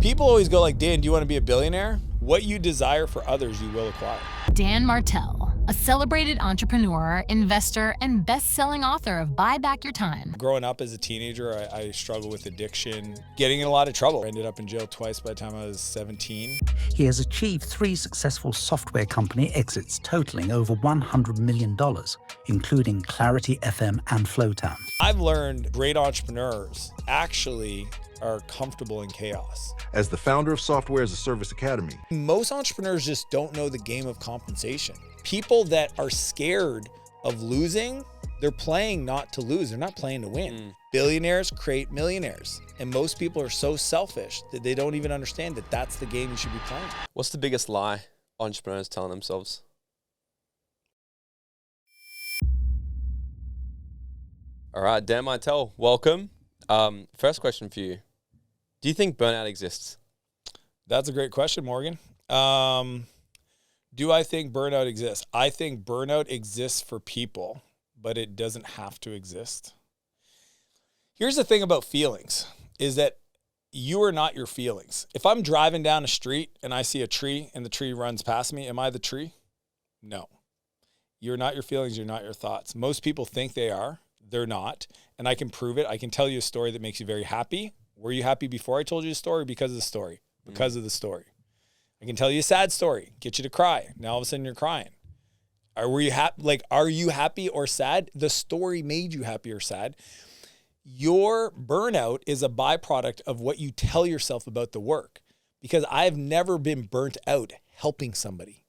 People always go like, Dan, do you want to be a billionaire? What you desire for others, you will acquire. Dan Martell, a celebrated entrepreneur, investor, and best-selling author of Buy Back Your Time. Growing up as a teenager, I struggled with addiction, getting in a lot of trouble. I ended up in jail twice by the time I was 17. He has achieved 3 successful software company exits totaling over $100 million, including Clarity FM and Flowtown. I've learned great entrepreneurs actually are comfortable in chaos. As the founder of Software as a Service Academy, most entrepreneurs just don't know the game of compensation. People that are scared of losing, they're playing not to lose. They're not playing to win. Billionaires create millionaires. And most people are so selfish that they don't even understand that that's the game you should be playing. What's the biggest lie entrepreneurs telling themselves? All right, Dan Martell, welcome. First question for you. Do you think burnout exists? That's a great question, Morgan. Do I think burnout exists? I think burnout exists for people, but it doesn't have to exist. Here's the thing about feelings, is that you are not your feelings. If I'm driving down a street and I see a tree and the tree runs past me, am I the tree? No. You're not your feelings, you're not your thoughts. Most people think they are, they're not, and I can prove it. I can tell you a story that makes you very happy. Were you happy before I told you the story or because of the story? Because of the story. I can tell you a sad story, get you to cry. Now all of a sudden you're crying. Are you happy or sad? The story made you happy or sad. Your burnout is a byproduct of what you tell yourself about the work. Because I've never been burnt out helping somebody.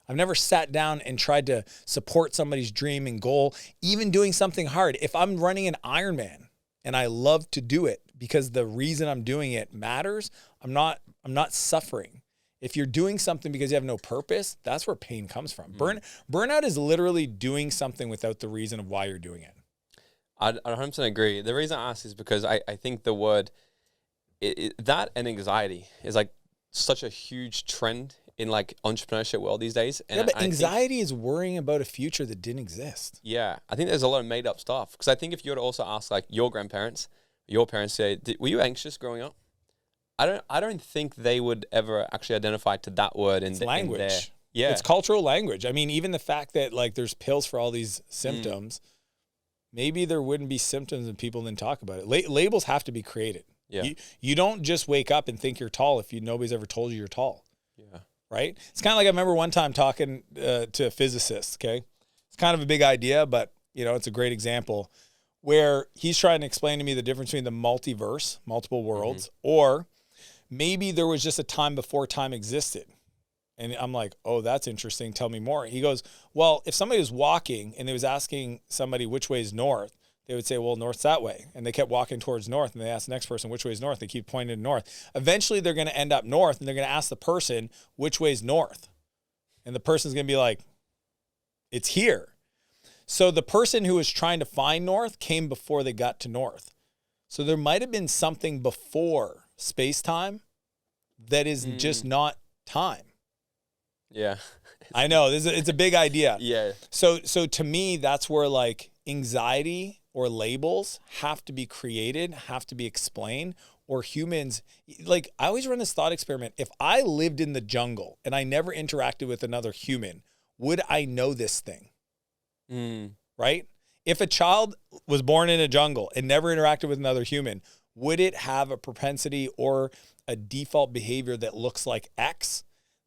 I've never sat down and tried to support somebody's dream and goal, even doing something hard. If I'm running an Ironman and I love to do it because the reason I'm doing it matters, I'm not suffering. If you're doing something because you have no purpose, that's where pain comes from. Burnout is literally doing something without the reason of why you're doing it. I 100% agree. The reason I ask is because I think the word, that and anxiety is like such a huge trend in like entrepreneurship world these days. And yeah, but anxiety is worrying about a future that didn't exist. Yeah, I think there's a lot of made up stuff. Because I think if you were to also ask like your grandparents, your parents say, were you anxious growing up? I don't think they would ever actually identify to that word in language. Yeah, it's cultural language. I mean, even the fact that like there's pills for all these symptoms, maybe there wouldn't be symptoms and people didn't talk about it. Labels have to be created. Yeah, you don't just wake up and think you're tall if nobody's ever told you you're tall. Yeah, right. It's kind of like I remember one time talking to a physicist. Okay, it's kind of a big idea, but it's a great example where he's trying to explain to me the difference between the multiverse, multiple worlds, or maybe there was just a time before time existed. And I'm like, oh, that's interesting. Tell me more. He goes, well, if somebody was walking and they was asking somebody which way is north, they would say, well, north's that way. And they kept walking towards north. And they asked the next person, which way is north? They keep pointing to north. Eventually, they're going to end up north. And they're going to ask the person, which way is north? And the person's going to be like, it's here. So the person who was trying to find north came before they got to north. So there might have been something before space-time that is just not time. Yeah. I know, it's a big idea. Yeah. So to me, that's where like anxiety or labels have to be created, have to be explained, or humans, like I always run this thought experiment. If I lived in the jungle and I never interacted with another human, would I know this thing? Right? If a child was born in a jungle and never interacted with another human, would it have a propensity or a default behavior that looks like X?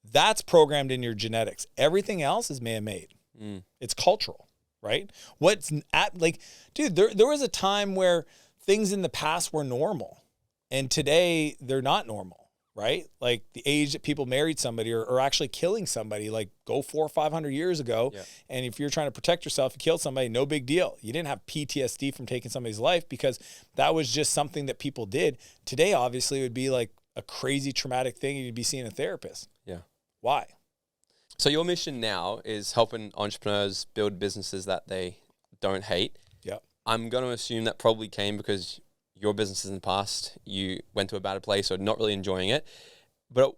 That's programmed in your genetics. Everything else is man-made. It's cultural, right? Dude, there was a time where things in the past were normal, and today they're not normal, right? Like the age that people married somebody or actually killing somebody, like go 400 or 500 years ago. Yeah. And if you're trying to protect yourself, you killed somebody, no big deal. You didn't have PTSD from taking somebody's life because that was just something that people did. Today, obviously, it would be like a crazy traumatic thing and you'd be seeing a therapist. Yeah. Why? So your mission now is helping entrepreneurs build businesses that they don't hate. Yeah. I'm going to assume that probably came because your businesses in the past, you went to a bad place or not really enjoying it. But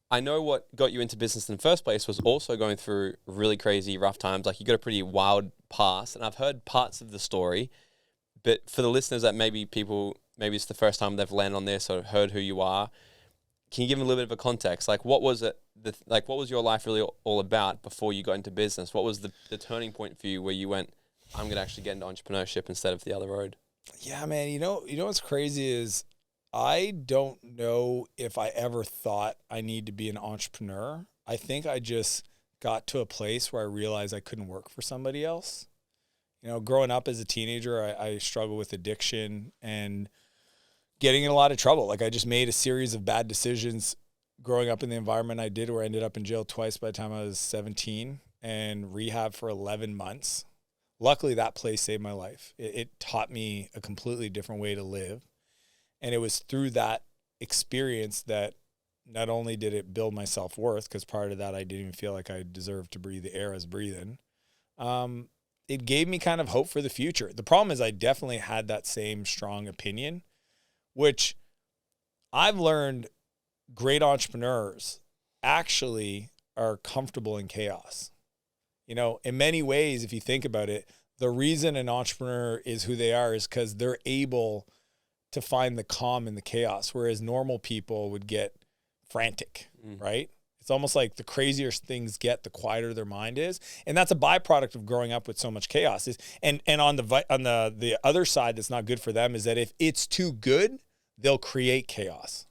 I know what got you into business in the first place was also going through really crazy, rough times. Like you got a pretty wild past, and I've heard parts of the story. But for the listeners that maybe it's the first time they've landed on this or heard who you are, can you give me a little bit of a context? Like, what was it? What was your life really all about before you got into business? What was the turning point for you where you went, I'm going to actually get into entrepreneurship instead of the other road? Yeah, man. You know what's crazy is I don't know if I ever thought I need to be an entrepreneur. I think I just got to a place where I realized I couldn't work for somebody else. You know, growing up as a teenager, I struggled with addiction and getting in a lot of trouble. Like, I just made a series of bad decisions growing up in the environment I did, where I ended up in jail twice by the time I was 17 and rehab for 11 months. Luckily, that place saved my life. It taught me a completely different way to live. And it was through that experience that not only did it build my self-worth, because prior to that, I didn't even feel like I deserved to breathe the air I was breathing. It gave me kind of hope for the future. The problem is I definitely had that same strong opinion, which I've learned great entrepreneurs actually are comfortable in chaos. You know, in many ways, if you think about it, the reason an entrepreneur is who they are is because they're able to find the calm in the chaos, whereas normal people would get frantic, right? It's almost like the crazier things get, the quieter their mind is. And that's a byproduct of growing up with so much chaos. And on the other side that's not good for them is that if it's too good, they'll create chaos.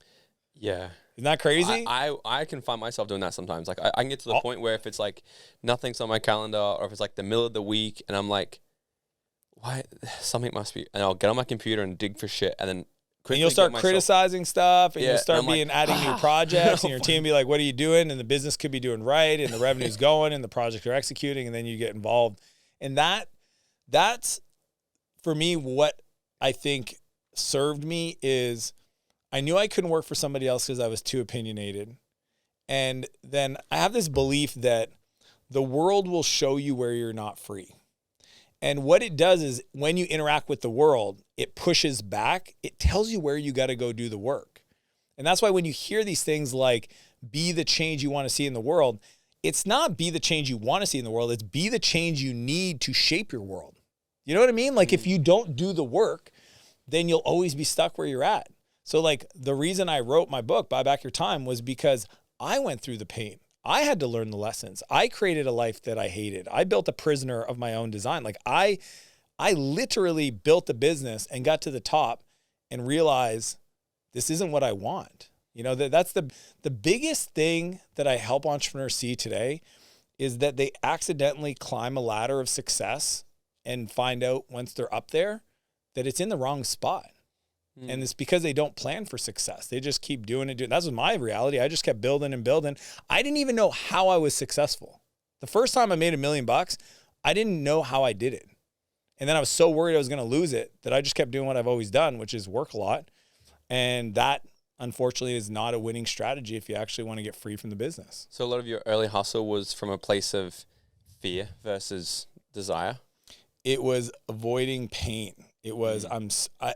Yeah. Isn't that crazy? I can find myself doing that sometimes. Like, I can get to the point where if it's like nothing's on my calendar, or if it's like the middle of the week and I'm like, why, something must be, and I'll get on my computer and dig for shit, and then and you'll start criticizing stuff, and you'll start adding new projects, and your team be like, what are you doing? And the business could be doing right, and the revenue's going, and the projects are executing, and then you get involved. And that's, for me, what I think served me is I knew I couldn't work for somebody else because I was too opinionated. And then I have this belief that the world will show you where you're not free. And what it does is when you interact with the world, it pushes back. It tells you where you got to go do the work. And that's why when you hear these things like be the change you want to see in the world, it's not be the change you want to see in the world. It's be the change you need to shape your world. You know what I mean? Like, if you don't do the work, then you'll always be stuck where you're at. So like, the reason I wrote my book, Buy Back Your Time, was because I went through the pain. I had to learn the lessons. I created a life that I hated. I built a prisoner of my own design. Like, I literally built a business and got to the top and realized this isn't what I want. You know, that's the biggest thing that I help entrepreneurs see today is that they accidentally climb a ladder of success and find out once they're up there that it's in the wrong spot. And it's because they don't plan for success. They just keep doing it. That's my reality. I just kept building and building. I didn't even know how I was successful. The first time I made $1 million, I didn't know how I did it. And then I was so worried I was going to lose it that I just kept doing what I've always done, which is work a lot. And that, unfortunately, is not a winning strategy if you actually want to get free from the business. So a lot of your early hustle was from a place of fear versus desire? It was avoiding pain. It was,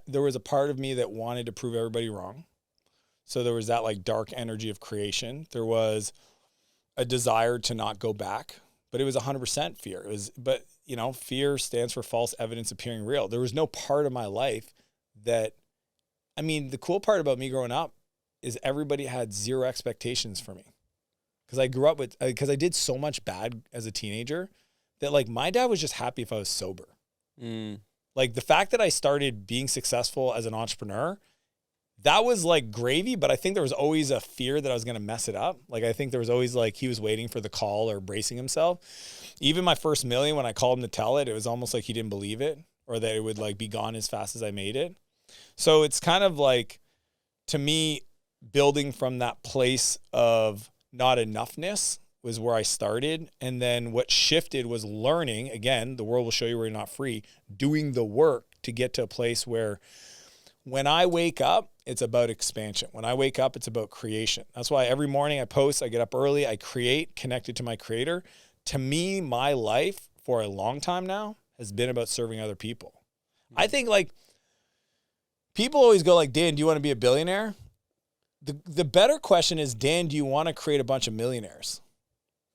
there was a part of me that wanted to prove everybody wrong. So there was that like dark energy of creation. There was a desire to not go back, but it was 100% fear. But you know, fear stands for false evidence appearing real. There was no part of my life that, I mean, the cool part about me growing up is everybody had zero expectations for me. Cause I grew up cause I did so much bad as a teenager that like my dad was just happy if I was sober. Like, the fact that I started being successful as an entrepreneur, that was like gravy, but I think there was always a fear that I was going to mess it up. Like, I think there was always like, he was waiting for the call or bracing himself. Even my first million, when I called him to tell it, it was almost like he didn't believe it or that it would like be gone as fast as I made it. So it's kind of like, to me, building from that place of not enoughness was where I started. And then what shifted was learning, again, the world will show you where you're not free, doing the work to get to a place where when I wake up, it's about expansion. When I wake up, it's about creation. That's why every morning I post, I get up early, I create, connected to my creator. To me, my life for a long time now has been about serving other people. I think like people always go like, Dan, do you want to be a billionaire? The better question is, Dan, do you want to create a bunch of millionaires?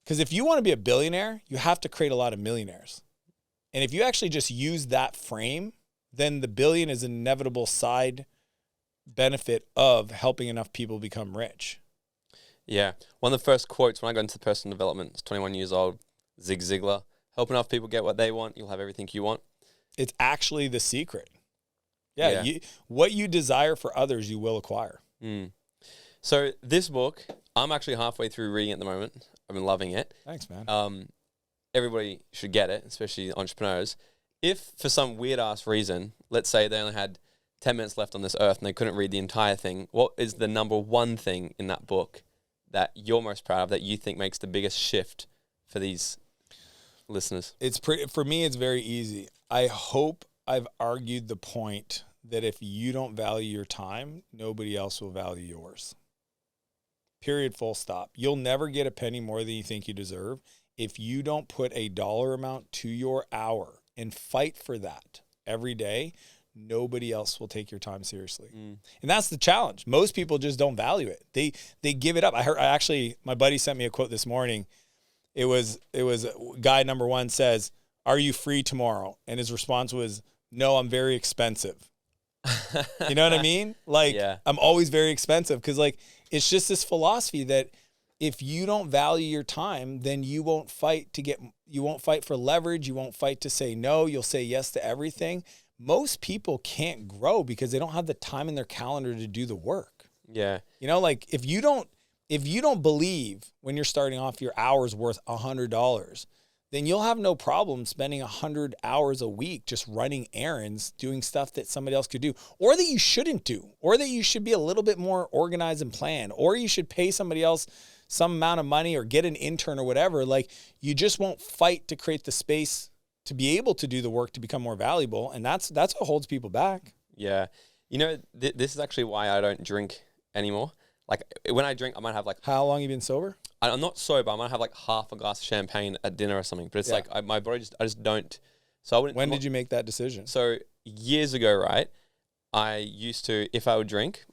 Because if you want to be a billionaire, you have to create a lot of millionaires. And if you actually just use that frame, then the billion is an inevitable side benefit of helping enough people become rich. Yeah. One of the first quotes when I got into personal development, I was 21 years old, Zig Ziglar, help enough people get what they want, you'll have everything you want. It's actually the secret. Yeah. What you desire for others, you will acquire. So this book, I'm actually halfway through reading at the moment. I've been loving it. Thanks, man. Everybody should get it, especially entrepreneurs. If for some weird ass reason, let's say they only had 10 minutes left on this earth and they couldn't read the entire thing, what is the number one thing in that book that you're most proud of, that you think makes the biggest shift for these listeners? For me, it's very easy. I hope I've argued the point that if you don't value your time, nobody else will value yours. Period, full stop. You'll never get a penny more than you think you deserve if you don't put a dollar amount to your hour and fight for that every day. Nobody else will take your time seriously. And that's the challenge. Most people just don't value it. They give it up. My buddy sent me a quote this morning. It was guy number one says, "Are you free tomorrow?" And his response was, "No, I'm very expensive." You know what I mean? Like, I'm always very expensive because, like, it's just this philosophy that if you don't value your time, then you won't fight for leverage. You won't fight to say no. You'll say yes to everything. Most people can't grow because they don't have the time in their calendar to do the work. Yeah. You know, like if you don't believe when you're starting off your hour's worth $100, then you'll have no problem spending 100 hours a week just running errands, doing stuff that somebody else could do, or that you shouldn't do, or that you should be a little bit more organized and planned, or you should pay somebody else some amount of money or get an intern or whatever. Like, you just won't fight to create the space to be able to do the work to become more valuable. And that's what holds people back. Yeah. You know, this is actually why I don't drink anymore. Like, when I drink, I might have like... How long you been sober? I'm not sober. I might have like half a glass of champagne at dinner or something. But it's like my body I just don't... So I wouldn't... When did you make that decision? So years ago, right, I used to, if I would drink,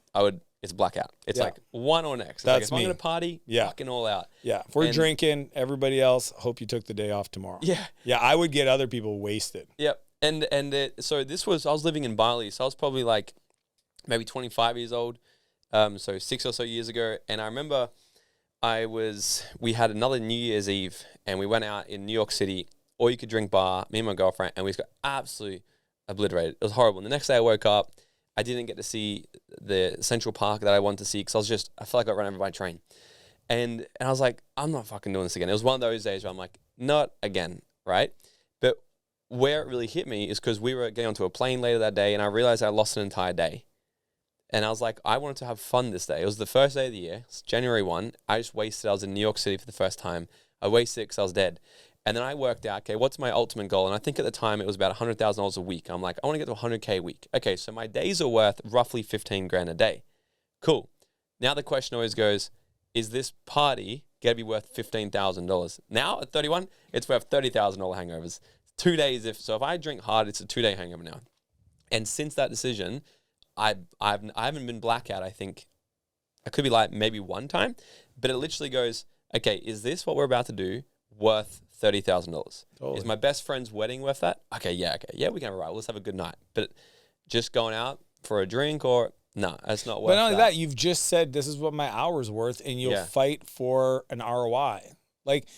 it's blackout. It's like one or next. That's like, if I'm going to party, fucking all out. Yeah. If we're drinking, everybody else, hope you took the day off tomorrow. Yeah. Yeah, I would get other people wasted. Yep. So this was, I was living in Bali. So I was probably like maybe 25 years old. So 6 or so years ago. And I remember we had another New Year's Eve and we went out in New York City, all you could drink bar, me and my girlfriend, and we just got absolutely obliterated. It was horrible. And the next day I woke up, I didn't get to see the Central Park that I wanted to see because I felt like I got run over by a train. And I was like, I'm not fucking doing this again. It was one of those days where I'm like, not again, right? But where it really hit me is because we were getting onto a plane later that day and I realized I lost an entire day. And I was like, I wanted to have fun this day. It was the first day of the year. It's January 1. I was in New York City for the first time. I wasted it because I was dead. And then I worked out, okay, what's my ultimate goal? And I think at the time it was about $100,000 a week. I'm like, I want to get to 100K a week. Okay, so my days are worth roughly 15 grand a day. Cool. Now the question always goes, is this party going to be worth $15,000? Now at 31, it's worth $30,000 hangovers. 2 days. So if I drink hard, it's a 2-day hangover now. And since that decision, I haven't been blackout. I think I could be like maybe one time, but it literally goes, okay, is this what we're about to do worth $30,000? Totally. Is my best friend's wedding worth that? Okay, yeah, we can have a ride. Let's have a good night. But just going out for a drink or no, that's not worth. But not only that, you've just said this is what my hour's worth, and you'll fight for an ROI. Like,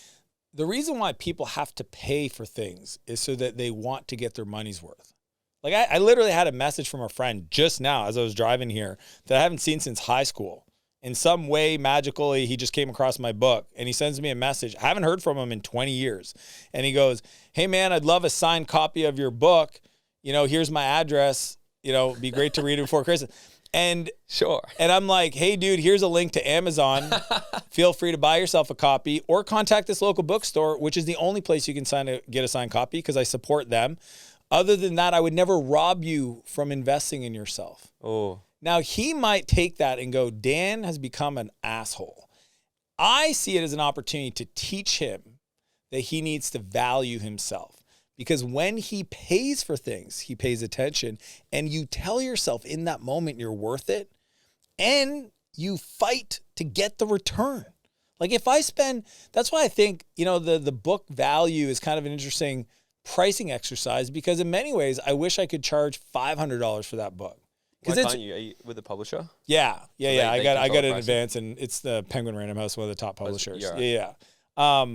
the reason why people have to pay for things is so that they want to get their money's worth. Like, I literally had a message from a friend just now as I was driving here that I haven't seen since high school. In some way, magically, he just came across my book and he sends me a message. I haven't heard from him in 20 years. And he goes, hey man, I'd love a signed copy of your book. You know, here's my address. You know, it'd be great to read it before Christmas. And sure. And I'm like, hey dude, here's a link to Amazon. Feel free to buy yourself a copy or contact this local bookstore, which is the only place you can get a signed copy because I support them. Other than that, I would never rob you from investing in yourself. Oh. Now, he might take that and go, Dan has become an asshole. I see it as an opportunity to teach him that he needs to value himself. Because when he pays for things, he pays attention. And you tell yourself in that moment you're worth it. And you fight to get the return. Like if I spend, that's why I think, you know, the book value is kind of an interesting pricing exercise. Because in many ways, I wish I could charge $500 for that book. Because Why it's can't you? Are you with the publisher? yeah. they I got control it in pricing? advance, and it's the Penguin Random House, one of the top Oh, is it? publishers. Yeah, Yeah.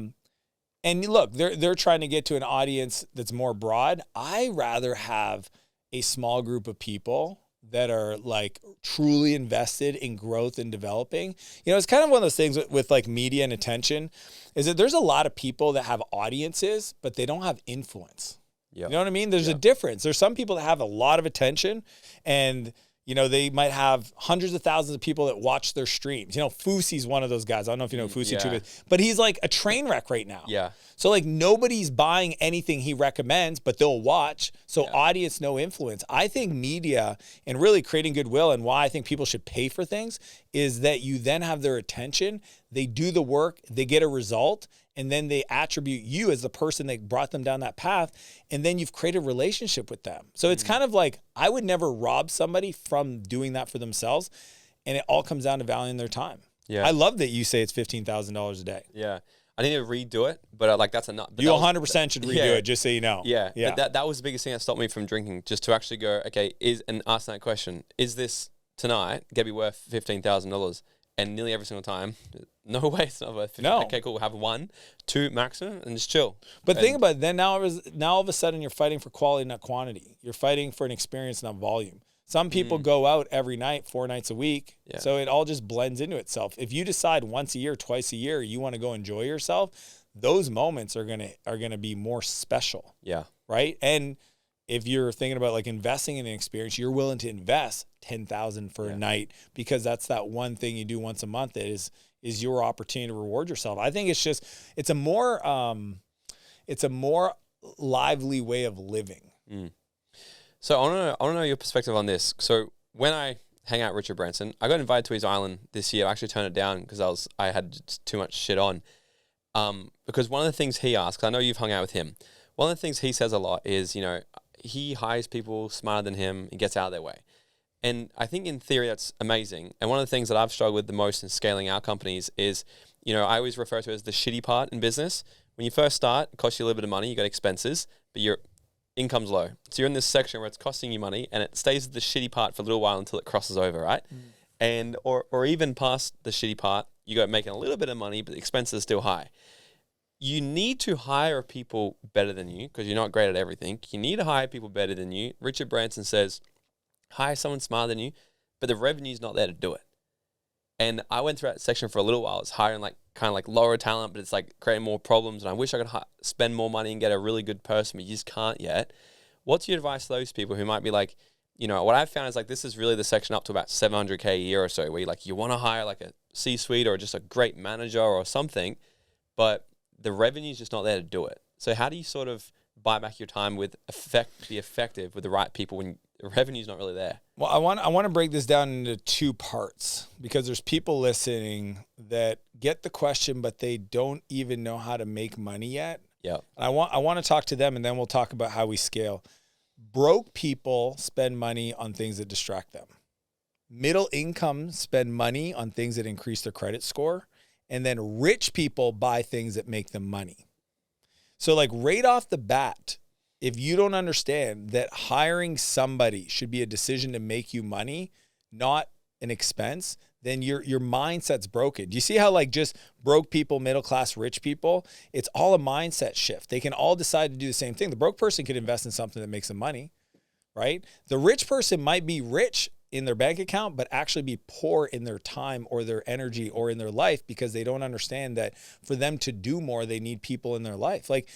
And look, they're trying to get to an audience that's more broad. I rather have a small group of people that are like truly invested in growth and developing. You know, it's kind of one of those things with like media and attention, is that there's a lot of people that have audiences, but they don't have influence. Yeah. You know what I mean? There's a difference. There's some people that have a lot of attention, and you know, they might have hundreds of thousands of people that watch their streams. You know, Fusie's one of those guys. I don't know if you know who Fusie Tube is, but he's like a train wreck right now. Yeah. So like nobody's buying anything he recommends, but they'll watch. So audience, no influence. I think media and really creating goodwill, and why I think people should pay for things, is that you then have their attention. They do the work, they get a result, and then they attribute you as the person that brought them down that path, and then you've created a relationship with them. So it's kind of like, I would never rob somebody from doing that for themselves, and it all comes down to valuing their time. Yeah. I love that you say it's $15,000 a day. Yeah. I need to redo it, but like that's enough. You 100% should redo it, just so you know. Yeah. Yeah. But that was the biggest thing that stopped me from drinking, just to actually go, okay, and ask that question, is this tonight going to be worth $15,000? And nearly every single time, no way it's not worth 15. No. Okay, cool. We'll have 1, 2 maximum and just chill. But think about it. Then now all of a sudden you're fighting for quality, not quantity. You're fighting for an experience, not volume. Some people go out every night, 4 nights a week. Yeah. So it all just blends into itself. If you decide once a year, twice a year, you want to go enjoy yourself, those moments are gonna be more special. Yeah. Right? And if you're thinking about like investing in an experience, you're willing to invest $10,000 for a night, because that's that one thing you do once a month that is your opportunity to reward yourself. I think it's a more lively way of living. So I want to know your perspective on this. So when I hang out with Richard Branson, I got invited to his island this year. I actually turned it down because I had just too much shit on. Because one of the things he asks, I know you've hung out with him, one of the things he says a lot is, you know, he hires people smarter than him and gets out of their way. And I think in theory that's amazing. And one of the things that I've struggled with the most in scaling our companies is, you know, I always refer to it as the shitty part in business. When you first start, it costs you a little bit of money, you got expenses, but your income's low. So you're in this section where it's costing you money, and it stays the shitty part for a little while until it crosses over, right? And or even past the shitty part, you got making a little bit of money, but the expenses are still high. You need to hire people better than you, because you're not great at everything. You need to hire people better than you. Richard Branson says, hire someone smarter than you, but the revenue's not there to do it. And I went through that section for a little while. It's hiring like kind of like lower talent, but it's like creating more problems. And I wish I could spend more money and get a really good person, but you just can't yet. What's your advice to those people who might be like, you know, what I've found is like, this is really the section up to about $700K a year or so, where you want to hire like a C-suite or just a great manager or something, but the revenue's just not there to do it. So how do you sort of buy back your time with be effective with the right people when the revenue's not really there? Well, I want to break this down into 2 parts, because there's people listening that get the question, but they don't even know how to make money yet. Yeah. I want to talk to them, and then we'll talk about how we scale. Broke people spend money on things that distract them. Middle income spend money on things that increase their credit score. And then rich people buy things that make them money. So like right off the bat, if you don't understand that hiring somebody should be a decision to make you money, not an expense, then your mindset's broken. Do you see how like just broke people, middle class, rich people, it's all a mindset shift. They can all decide to do the same thing. The broke person could invest in something that makes them money, right? The rich person might be rich in their bank account, but actually be poor in their time or their energy or in their life, because they don't understand that for them to do more, they need people in their life. Like,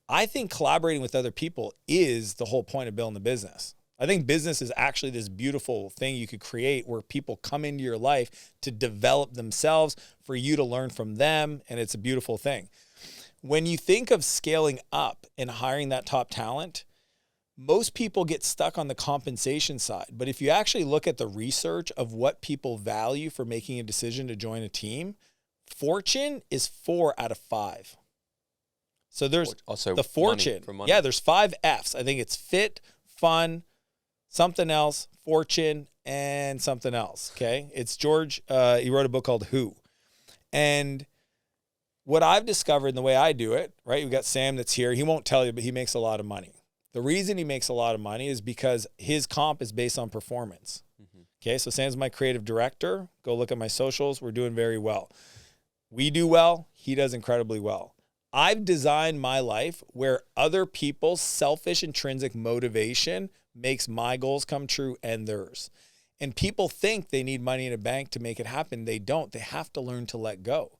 I think collaborating with other people is the whole point of building a business. I think business is actually this beautiful thing you could create where people come into your life to develop themselves, for you to learn from them. And it's a beautiful thing. When you think of scaling up and hiring that top talent, most people get stuck on the compensation side. But if you actually look at the research of what people value for making a decision to join a team, fortune is 4 out of 5. So there's also the fortune. Money. Yeah, there's 5 F's. I think it's fit, fun, something else, fortune, and something else. Okay. It's George. He wrote a book called Who. And what I've discovered in the way I do it, right? We've got Sam that's here. He won't tell you, but he makes a lot of money. The reason he makes a lot of money is because his comp is based on performance. Okay, so Sam's my creative director. Go look at my socials. We're doing very well. We do well. He does incredibly well. I've designed my life where other people's selfish intrinsic motivation makes my goals come true and theirs. And people think they need money in a bank to make it happen. They don't. They have to learn to let go.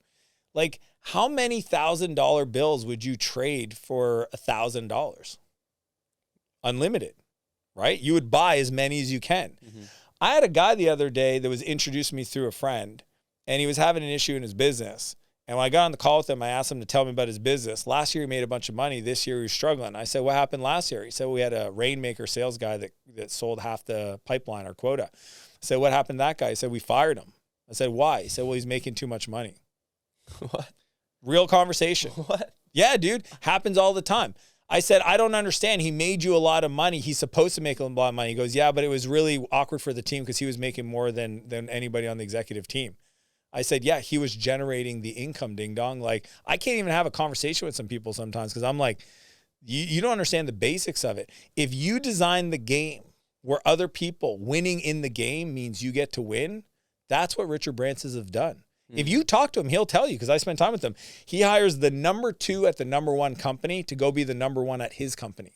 Like, how many $1,000 bills would you trade for $1,000? Unlimited, right? You would buy as many as you can. Mm-hmm. I had a guy the other day that was introduced to me through a friend, and he was having an issue in his business. And when I got on the call with him, I asked him to tell me about his business. Last year, he made a bunch of money. This year, he was struggling. I said, what happened last year? He said, we had a Rainmaker sales guy that sold half the pipeline, our quota. I said, what happened to that guy? He said, we fired him. I said, why? He said, well, he's making too much money. What? Real conversation. What? Yeah, dude. Happens all the time. I said, I don't understand. He made you a lot of money. He's supposed to make a lot of money. He goes, yeah, but it was really awkward for the team because he was making more than anybody on the executive team. I said, yeah, he was generating the income, ding dong. Like, I can't even have a conversation with some people sometimes because I'm like, you don't understand the basics of it. If you design the game where other people winning in the game means you get to win, that's what Richard Branson's have done. If you talk to him, he'll tell you, because I spent time with him. He hires the number 2 at the number 1 company to go be the number 1 at his company.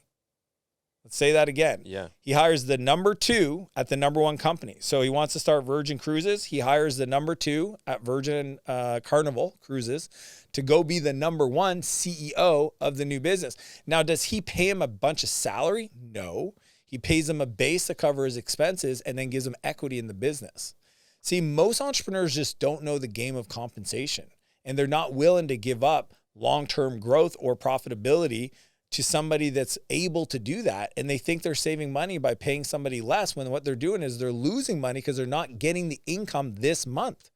Let's say that again. Yeah. He hires the number 2 at the number 1 company. So he wants to start Virgin Cruises. He hires the number 2 at Virgin Carnival Cruises to go be the number 1 CEO of the new business. Now, does he pay him a bunch of salary? No. He pays him a base to cover his expenses and then gives him equity in the business. See, most entrepreneurs just don't know the game of compensation, and they're not willing to give up long-term growth or profitability to somebody that's able to do that. And they think they're saving money by paying somebody less when what they're doing is they're losing money because they're not getting the income this month.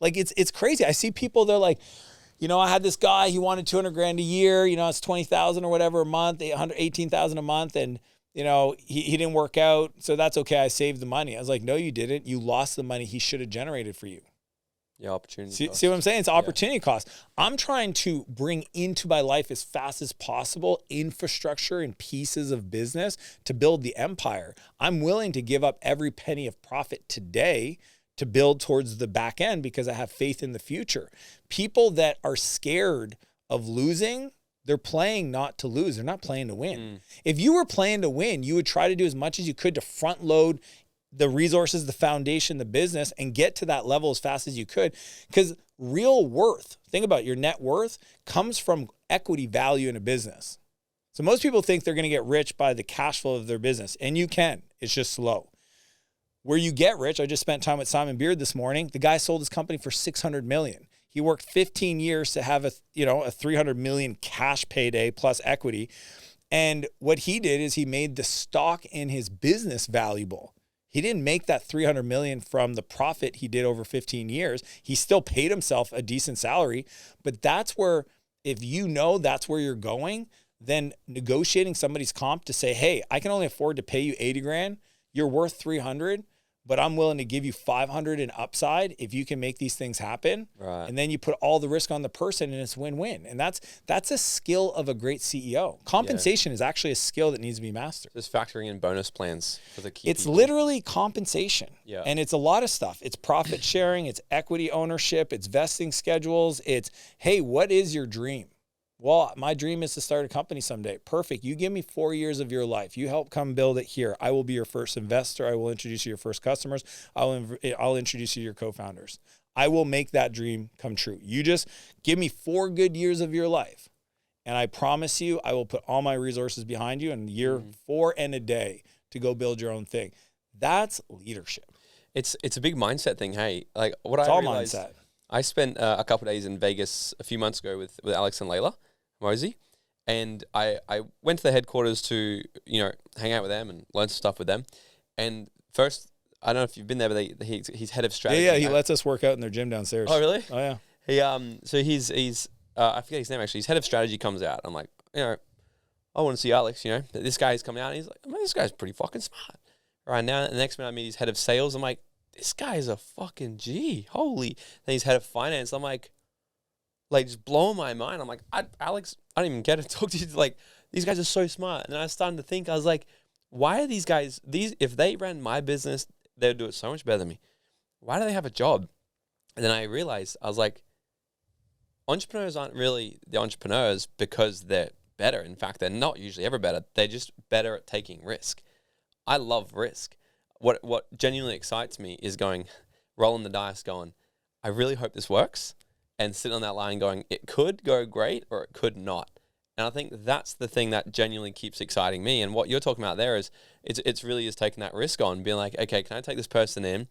Like, it's crazy. I see people, they're like, I had this guy, he wanted 200 grand a year, it's 20,000 or whatever a month, 18,000 a month. And he didn't work out, so that's okay. I saved the money. I was like, no, you didn't. You lost the money he should have generated for you. Yeah, opportunity cost. See what I'm saying? It's opportunity cost. I'm trying to bring into my life as fast as possible infrastructure and pieces of business to build the empire. I'm willing to give up every penny of profit today to build towards the back end because I have faith in the future. People that are scared of losing, they're playing not to lose. They're not playing to win. If you were playing to win, you would try to do as much as you could to front load the resources, the foundation, the business, and get to that level as fast as you could. Because real worth, think about it, your net worth comes from equity value in a business. So most people think they're going to get rich by the cash flow of their business, and you can. It's just slow. Where you get rich, I just spent time with Simon Beard this morning. The guy sold his company for $600 million. He worked 15 years to have a $300 million cash payday plus equity. And what he did is he made the stock in his business valuable. He didn't make that $300 million from the profit he did over 15 years. He still paid himself a decent salary. But that's where, if that's where you're going, then negotiating somebody's comp to say, hey, I can only afford to pay you 80 grand. You're worth 300. But I'm willing to give you 500 in upside if you can make these things happen. Right. And then you put all the risk on the person and it's win-win. And that's a skill of a great CEO. Compensation is actually a skill that needs to be mastered. Just factoring in bonus plans for the key It's people. literally compensation. Yeah. And it's a lot of stuff. It's profit sharing, it's equity ownership, it's vesting schedules. It's, hey, what is your dream? Well, my dream is to start a company someday. Perfect. You give me 4 years of your life. You help come build it here. I will be your first investor. I will introduce you to your first customers. I'll introduce you to your co-founders. I will make that dream come true. You just give me 4 good years of your life. And I promise you, I will put all my resources behind you in year 4 and a day to go build your own thing. That's leadership. It's a big mindset thing. Hey, like what It's I all realized, mindset. I spent a couple of days in Vegas a few months ago with Alex and Layla Mosey, and I went to the headquarters to hang out with them and learn some stuff with them. And first, I don't know if you've been there, but he's head of strategy. Yeah, he lets us work out in their gym downstairs. Oh, really? Oh, yeah. He so he's I forget his name actually. His head of strategy comes out. I'm like, I want to see Alex. This guy's coming out. And he's like, this guy's pretty fucking smart. Right now, the next minute I meet his head of sales. I'm like, this guy's a fucking G. Holy. Then he's head of finance. I'm like just blowing my mind. I'm like, Alex, I don't even get to talk to you. Like, these guys are so smart. And then I was starting to think, I was like, why are these guys, if they ran my business they would do it so much better than me. Why do they have a job? And then I realized, I was like, entrepreneurs aren't really the entrepreneurs because they're better. In fact, they're not usually ever better. They're just better at taking risk. I love risk. What genuinely excites me is rolling the dice, going, I really hope this works, and sitting on that line going, it could go great or it could not. And I think that's the thing that genuinely keeps exciting me. And what you're talking about there is, it's really is taking that risk on, being like, okay, can I take this person in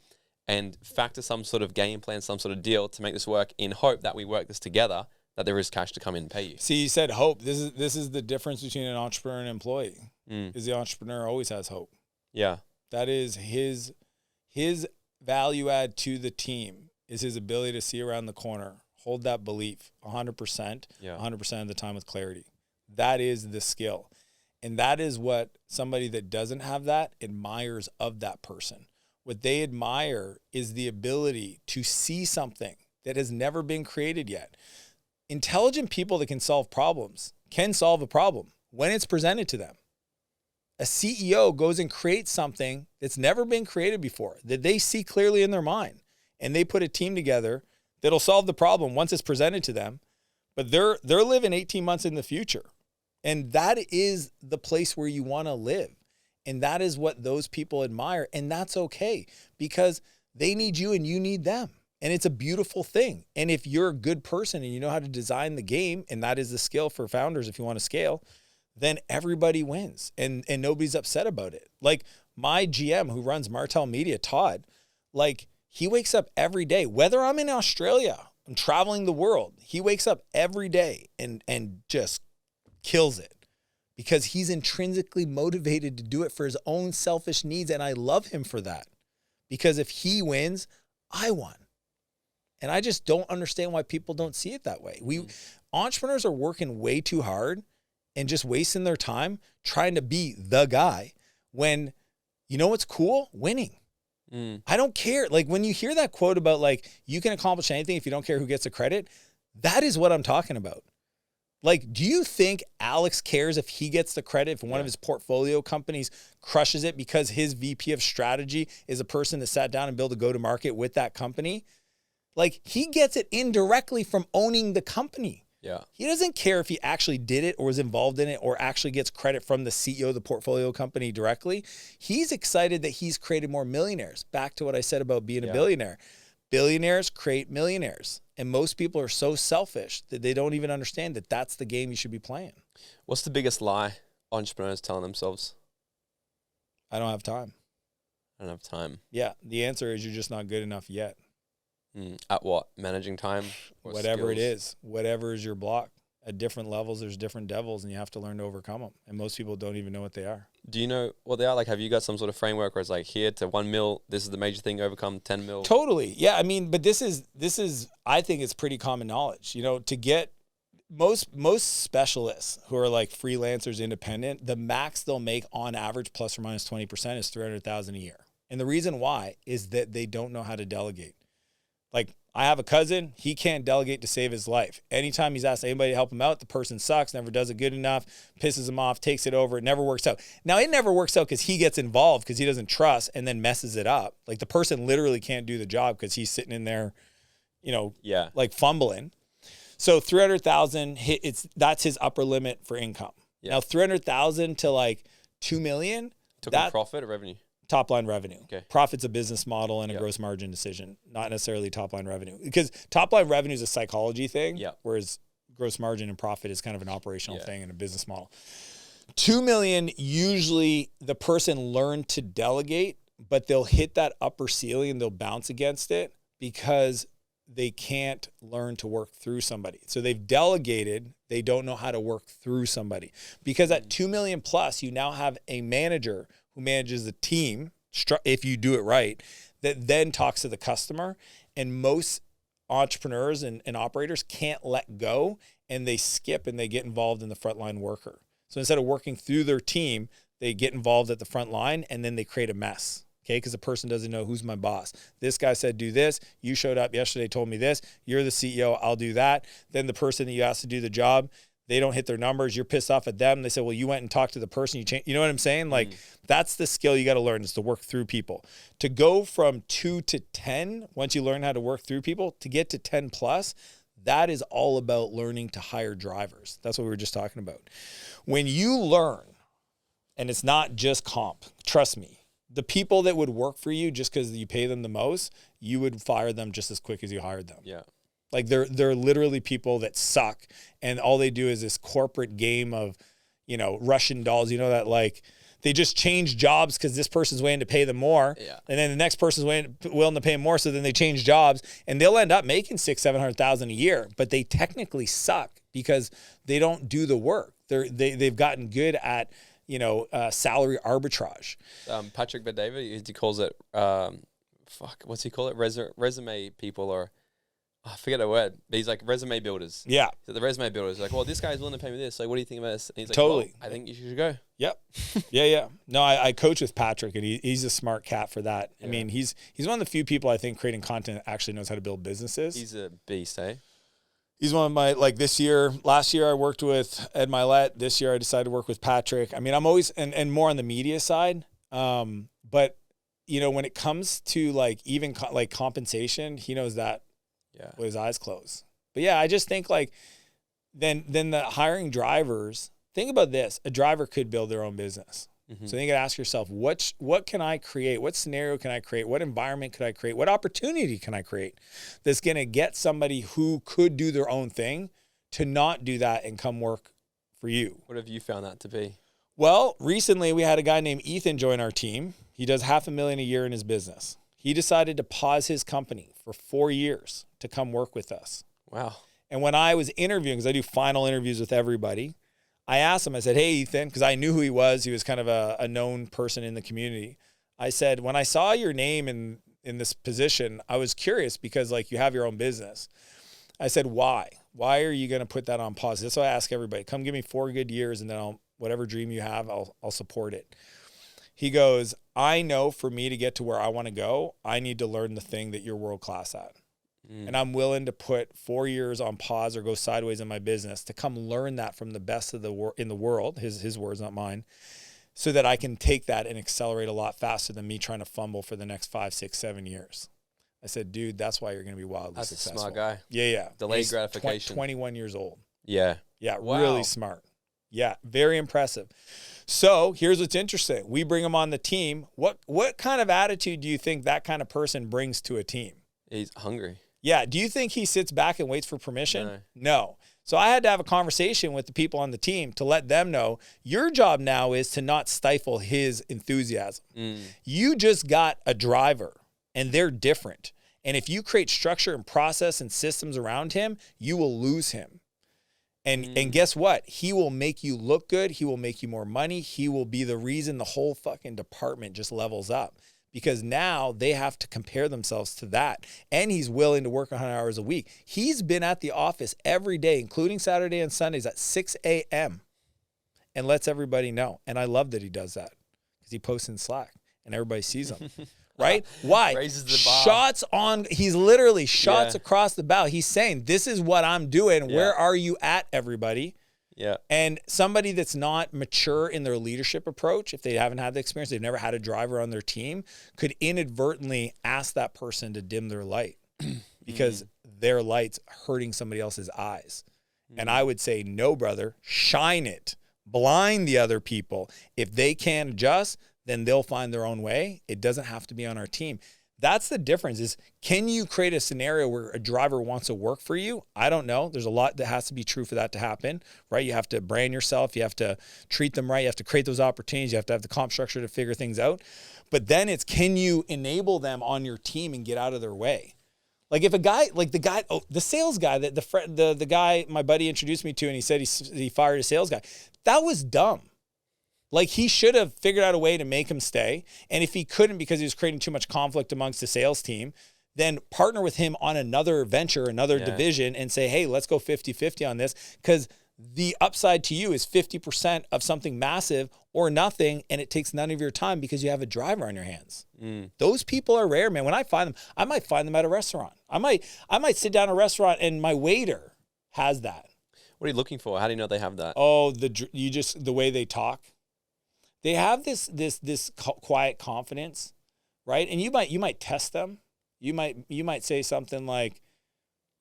and factor some sort of game plan, some sort of deal to make this work, in hope that we work this together, that there is cash to come in and pay you. See, you said hope. This is the difference between an entrepreneur and an employee. Is the entrepreneur always has hope. Yeah. That is his value add to the team, is his ability to see around the corner, hold that belief 100%, 100% of the time with clarity. That is the skill. And that is what somebody that doesn't have that admires of that person. What they admire is the ability to see something that has never been created yet. Intelligent people that can solve problems can solve a problem when it's presented to them. A CEO goes and creates something that's never been created before, that they see clearly in their mind, and they put a team together that'll solve the problem once it's presented to them. But they're living 18 months in the future. And that is the place where you want to live. And that is what those people admire. And that's okay, because they need you and you need them. And it's a beautiful thing. And if you're a good person and you know how to design the game, and that is the skill for founders if you want to scale, then everybody wins and nobody's upset about it. Like my GM who runs Martell Media, Todd, like he wakes up every day, whether I'm in Australia, I'm traveling the world, he wakes up every day and just kills it, because he's intrinsically motivated to do it for his own selfish needs. And I love him for that, because if he wins, I won. And I just don't understand why people don't see it that way. Entrepreneurs are working way too hard and just wasting their time trying to be the guy, when, you know what's cool? Winning. I don't care. Like when you hear that quote about like, you can accomplish anything if you don't care who gets the credit, that is what I'm talking about. Like, do you think Alex cares if he gets the credit, if one of his portfolio companies crushes it because his VP of strategy is a person that sat down and built a go-to-market with that company? Like, he gets it indirectly from owning the company. Yeah. He doesn't care if he actually did it or was involved in it or actually gets credit from the CEO of the portfolio company directly. He's excited that he's created more millionaires. Back to what I said about being a billionaire. Billionaires create millionaires. And most people are so selfish that they don't even understand that that's the game you should be playing. What's the biggest lie entrepreneurs telling themselves? I don't have time. I don't have time. Yeah. The answer is you're just not good enough yet. At what? Managing time? Whatever it is. Whatever is your block. At different levels, there's different devils, and you have to learn to overcome them. And most people don't even know what they are. Do you know what they are? Like, have you got some sort of framework where it's like, here to 1 mil, this is the major thing, overcome 10 mil? Totally. Yeah. I mean, but this is, I think it's pretty common knowledge, you know, to get most specialists who are like freelancers, independent, the max they'll make on average, plus or minus 20%, is $300,000 a year. And the reason why is that they don't know how to delegate. Like, I have a cousin, he can't delegate to save his life. Anytime he's asked anybody to help him out, the person sucks, never does it good enough, pisses him off, takes it over, it never works out. Now, it never works out because he gets involved because he doesn't trust and then messes it up. Like, the person literally can't do the job because he's sitting in there, you know, like fumbling. So 300,000, that's his upper limit for income. Yeah. Now, 300,000 to like 2 million. Took a profit or revenue? Top line revenue. Okay. Profit's a business model and a gross margin decision, not necessarily top line revenue. Because top line revenue is a psychology thing, whereas gross margin and profit is kind of an operational thing and a business model. 2 million, usually the person learned to delegate, but they'll hit that upper ceiling and they'll bounce against it because they can't learn to work through somebody. So they've delegated, they don't know how to work through somebody. Because at 2 million plus, you now have a manager who manages the team, if you do it right, that then talks to the customer. And most entrepreneurs and operators can't let go, and they skip and they get involved in the frontline worker. So instead of working through their team, they get involved at the front line, and then they create a mess. Okay, because the person doesn't know who's my boss. This guy said, do this. You showed up yesterday, told me this. You're the CEO, I'll do that. Then the person that you asked to do the job, They don't hit their numbers. You're pissed off at them. They say, well, you went and talked to the person. You know what I'm saying? Like, that's the skill you got to learn, is to work through people. To go from 2 to 10, once you learn how to work through people, to get to 10 plus, that is all about learning to hire drivers. That's what we were just talking about. When you learn, and it's not just comp, trust me, the people that would work for you just because you pay them the most, you would fire them just as quick as you hired them. Yeah. Like they're literally people that suck, and all they do is this corporate game of, Russian dolls. You know that, like, they just change jobs because this person's willing to pay them more, and then the next person's willing to pay them more. So then they change jobs, and they'll end up making $600,000-700,000 a year, but they technically suck because they don't do the work. They've gotten good at salary arbitrage. Patrick Bet-David, he calls it what's he call it? Resume people, or I forget a word. But he's like resume builders. Yeah. So the resume builders are like, well, this guy's willing to pay me this. Like, what do you think about this? And he's like, totally. Well, I think you should go. Yep. Yeah. No, I coach with Patrick, and he's a smart cat for that. Yeah. I mean, he's one of the few people I think creating content that actually knows how to build businesses. He's a beast, eh? He's one of my, like, last year I worked with Ed Milet. This year I decided to work with Patrick. I mean, I'm always, and more on the media side. But when it comes to like even like compensation, he knows that. Yeah. With his eyes closed. But yeah, I just think like then the hiring drivers, think about this. A driver could build their own business. Mm-hmm. So then you got to ask yourself, what can I create? What scenario can I create? What environment could I create? What opportunity can I create that's going to get somebody who could do their own thing to not do that and come work for you? What have you found that to be? Well, recently we had a guy named Ethan join our team. He does $500,000 a year in his business. He decided to pause his company for 4 years to come work with us. Wow. And when I was interviewing, because I do final interviews with everybody, I asked him, I said, hey, Ethan, because I knew who he was. He was kind of a known person in the community. I said, when I saw your name in this position, I was curious because, like, you have your own business. I said, why? Why are you going to put that on pause? That's what I ask everybody. Come give me 4 good years, and then whatever dream you have, I'll support it. He goes, I know for me to get to where I want to go, I need to learn the thing that you're world class at. And I'm willing to put 4 years on pause or go sideways in my business to come learn that from the best of in the world, his words, not mine, so that I can take that and accelerate a lot faster than me trying to fumble for the next 5, 6, 7 years. I said, dude, that's why you're going to be wildly successful. That's a smart guy. Yeah. Delayed gratification. 21 years old. Yeah. Yeah, wow. Really smart. Yeah, very impressive. So here's what's interesting. We bring him on the team. What kind of attitude do you think that kind of person brings to a team? He's hungry. Yeah. Do you think he sits back and waits for permission? No. So I had to have a conversation with the people on the team to let them know your job now is to not stifle his enthusiasm. You just got a driver, and they're different. And if you create structure and process and systems around him, you will lose him. And guess what? He will make you look good. He will make you more money. He will be the reason the whole fucking department just levels up, because now they have to compare themselves to that. And he's willing to work 100 hours a week. He's been at the office every day, including Saturday and Sundays at 6 a.m. and lets everybody know. And I love that he does that because he posts in Slack and everybody sees him. Right? Why? Raises the bar. Shots on, he's literally shots across the bow. He's saying, this is what I'm doing. Where are you at, everybody? Yeah. And somebody that's not mature in their leadership approach, if they haven't had the experience, they've never had a driver on their team, could inadvertently ask that person to dim their light because their light's hurting somebody else's eyes. And I would say, no, brother, shine it. Blind the other people. If they can't adjust, then they'll find their own way. It doesn't have to be on our team. That's the difference is, can you create a scenario where a driver wants to work for you? I don't know. There's a lot that has to be true for that to happen, right? You have to brand yourself. You have to treat them right. You have to create those opportunities. You have to have the comp structure to figure things out. But then it's, can you enable them on your team and get out of their way? Like if a guy, like the sales guy, the guy my buddy introduced me to, and he said he fired a sales guy. That was dumb. Like he should have figured out a way to make him stay. And if he couldn't because he was creating too much conflict amongst the sales team, then partner with him on another venture, another division, and say, hey, let's go 50-50 on this. Because the upside to you is 50% of something massive or nothing, and it takes none of your time because you have a driver on your hands. Those people are rare, man. When I find them, I might find them at a restaurant. I might sit down at a restaurant and my waiter has that. What are you looking for? How do you know they have that? Oh, the way they talk. They have this quiet confidence, right? And you might test them. You might say something like,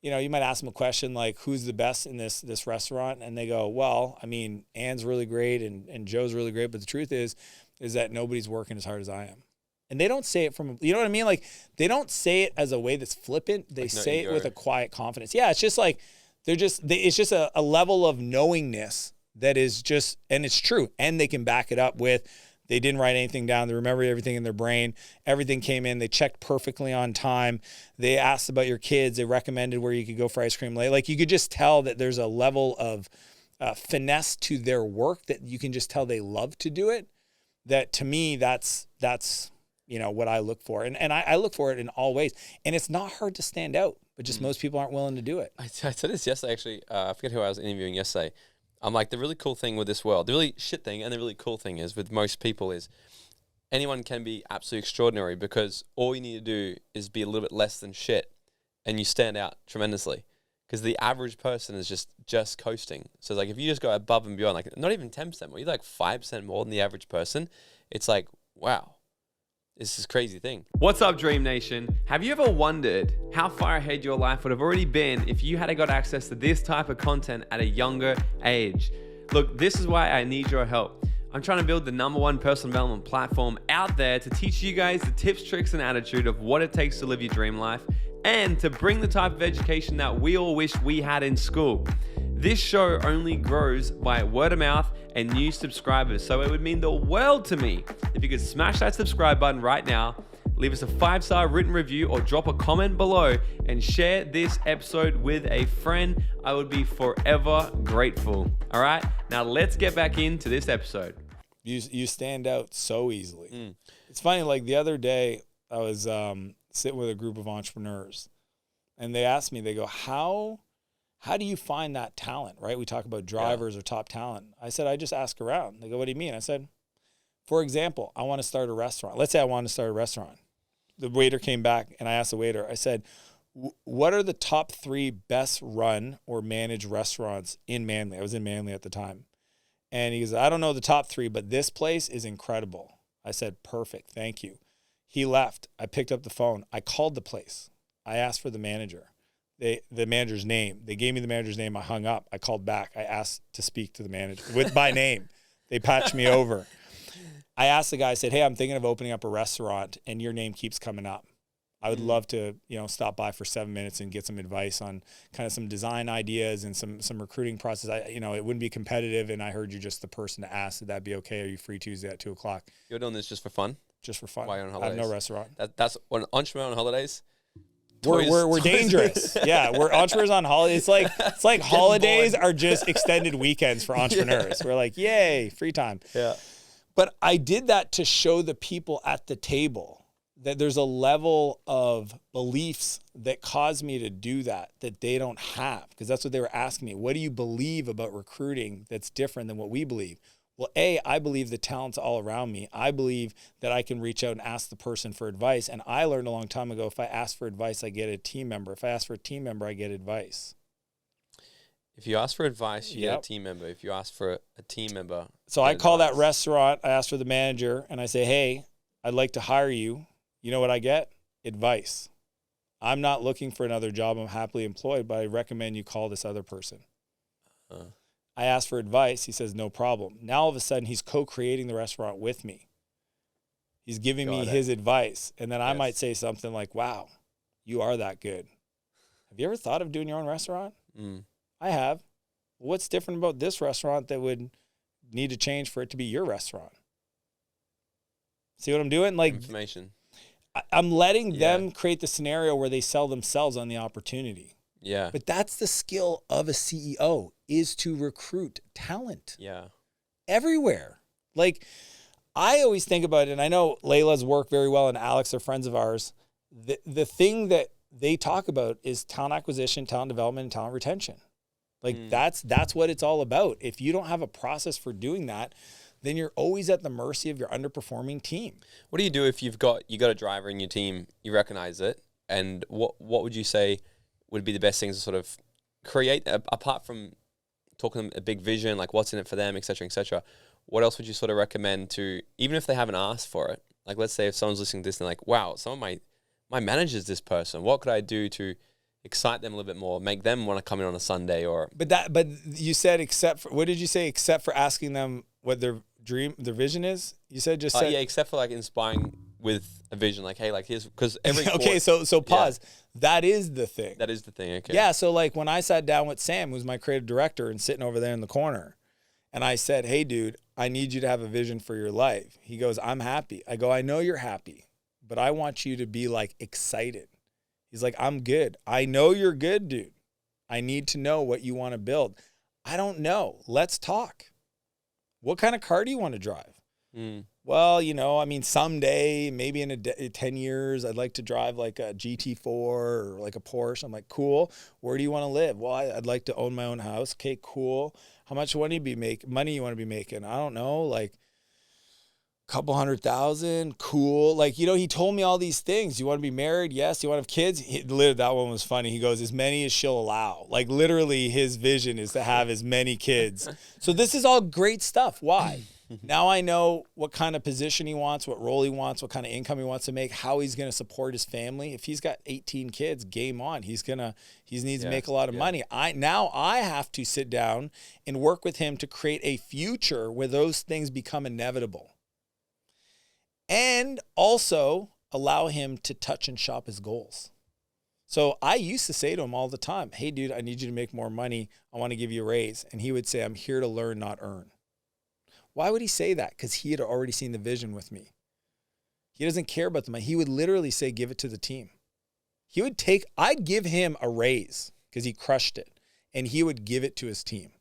you might ask them a question like, who's the best in this restaurant? And they go, well, I mean, Anne's really great and Joe's really great, but the truth is that nobody's working as hard as I am. And they don't say it from, you know what I mean? Like, they don't say it as a way that's flippant. They say it with a quiet confidence. Yeah, it's just like, it's just a level of knowingness that is just, and it's true. And they can back it up with, they didn't write anything down. They remember everything in their brain. Everything came in. They checked perfectly on time. They asked about your kids. They recommended where you could go for ice cream late. Like, you could just tell that there's a level of finesse to their work that you can just tell they love to do it. That, to me, that's what I look for. And I look for it in all ways. And it's not hard to stand out, but just most people aren't willing to do it. I said this yesterday, actually. I forget who I was interviewing yesterday. I'm like, the really cool thing with this world, the really shit thing and the really cool thing is with most people is anyone can be absolutely extraordinary because all you need to do is be a little bit less than shit and you stand out tremendously. Because the average person is just coasting. So like if you just go above and beyond, like not even 10% more, you're like 5% more than the average person. It's like, wow. This is a crazy thing. What's up, Dream Nation? Have you ever wondered how far ahead your life would have already been if you had got access to this type of content at a younger age? Look, this is why I need your help. I'm trying to build the #1 personal development platform out there to teach you guys the tips, tricks, and attitude of what it takes to live your dream life and to bring the type of education that we all wish we had in school. This show only grows by word of mouth and new subscribers, so it would mean the world to me if you could smash that subscribe button right now, leave us a 5-star written review or drop a comment below and share this episode with a friend. I would be forever grateful. All right, now let's get back into this episode. You stand out so easily. It's funny, like the other day I was sitting with a group of entrepreneurs and they asked me, they go, how do you find that talent, right? We talk about drivers or top talent. I said, I just ask around. They go, what do you mean? I said, for example, I want to start a restaurant. Let's say I want to start a restaurant. The waiter came back and I asked the waiter, I said, what are the top 3 best run or managed restaurants in Manly? I was in Manly at the time. And he goes, I don't know the top 3, but this place is incredible. I said, perfect, thank you. He left. I picked up the phone. I called the place. I asked for the manager. The manager's name. They gave me the manager's name. I hung up. I called back. I asked to speak to the manager by name. They patched me over. I asked the guy, I said, hey, I'm thinking of opening up a restaurant and your name keeps coming up. I would love to, stop by for 7 minutes and get some advice on kind of some design ideas and some recruiting process. It wouldn't be competitive. And I heard you're just the person to ask. Would that be okay? Are you free Tuesday at 2:00? You're doing this just for fun? Just for fun. Why on I holidays? have no restaurant. That's when entrepreneur on holidays. We're dangerous. Yeah, we're entrepreneurs on holidays. It's like holidays are just extended weekends for entrepreneurs. Yeah. We're like, yay, free time. Yeah. But I did that to show the people at the table that there's a level of beliefs that cause me to do that they don't have. Because that's what they were asking me. What do you believe about recruiting that's different than what we believe? Well, I believe the talent's all around me. I believe that I can reach out and ask the person for advice. And I learned a long time ago, if I ask for advice, I get a team member. If I ask for a team member, I get advice. If you ask for advice, you get a team member. If you ask for a team member. So I call that restaurant. I ask for the manager and I say, hey, I'd like to hire you. You know what I get? Advice. I'm not looking for another job. I'm happily employed, but I recommend you call this other person. I asked for advice. He says, no problem. Now, all of a sudden, he's co-creating the restaurant with me. He's giving me his advice. And then I might say something like, wow, you are that good. Have you ever thought of doing your own restaurant? I have. What's different about this restaurant that would need to change for it to be your restaurant? See what I'm doing? Like information. I'm letting them create the scenario where they sell themselves on the opportunity. Yeah. But that's the skill of a CEO, is to recruit talent. Yeah. Everywhere. Like, I always think about it, and I know Layla's work very well, and Alex are friends of ours. The thing that they talk about is talent acquisition, talent development, and talent retention. Like, that's what it's all about. If you don't have a process for doing that, then you're always at the mercy of your underperforming team. What do you do if you got a driver in your team, you recognize it, and what would you say would be the best things to sort of create, apart from talking a big vision, like what's in it for them, et cetera, et cetera. What else would you sort of recommend to, even if they haven't asked for it? Like, let's say if someone's listening to this and they're like, wow, some of my manager's this person. What could I do to excite them a little bit more, make them want to come in on a Sunday? Or But you said except for, what did you say? Except for asking them what their vision is? You said yeah, except for like inspiring with a vision, like, hey, like here's, because every okay, so pause. Yeah. That is the thing. That is the thing. Okay. Yeah. So like when I sat down with Sam, who's my creative director and sitting over there in the corner, and I said, hey, dude, I need you to have a vision for your life. He goes, I'm happy. I go, I know you're happy, but I want you to be like excited. He's like, I'm good. I know you're good, dude. I need to know what you want to build. I don't know. Let's talk. What kind of car do you want to drive? Well, you know, I mean, someday, maybe in 10 years, I'd like to drive like a GT4 or like a Porsche. I'm like, cool. Where do you want to live? Well, I'd like to own my own house. Okay, cool. How much money you want to be making? I don't know, like a couple $100,000. Cool. Like, you know, he told me all these things. You want to be married? Yes. You want to have kids? That one was funny. He goes, as many as she'll allow. Like literally his vision is to have as many kids. So this is all great stuff. Why? Now I know what kind of position he wants, what role he wants, what kind of income he wants to make, how he's going to support his family. If he's got 18 kids, game on. He needs to make a lot of money. I have to sit down and work with him to create a future where those things become inevitable. And also allow him to touch and shop his goals. So I used to say to him all the time, hey dude, I need you to make more money. I want to give you a raise. And he would say, I'm here to learn, not earn. Why would he say that? Because he had already seen the vision with me. He doesn't care about the money. He would literally say, give it to the team. I'd give him a raise because he crushed it. And he would give it to his team.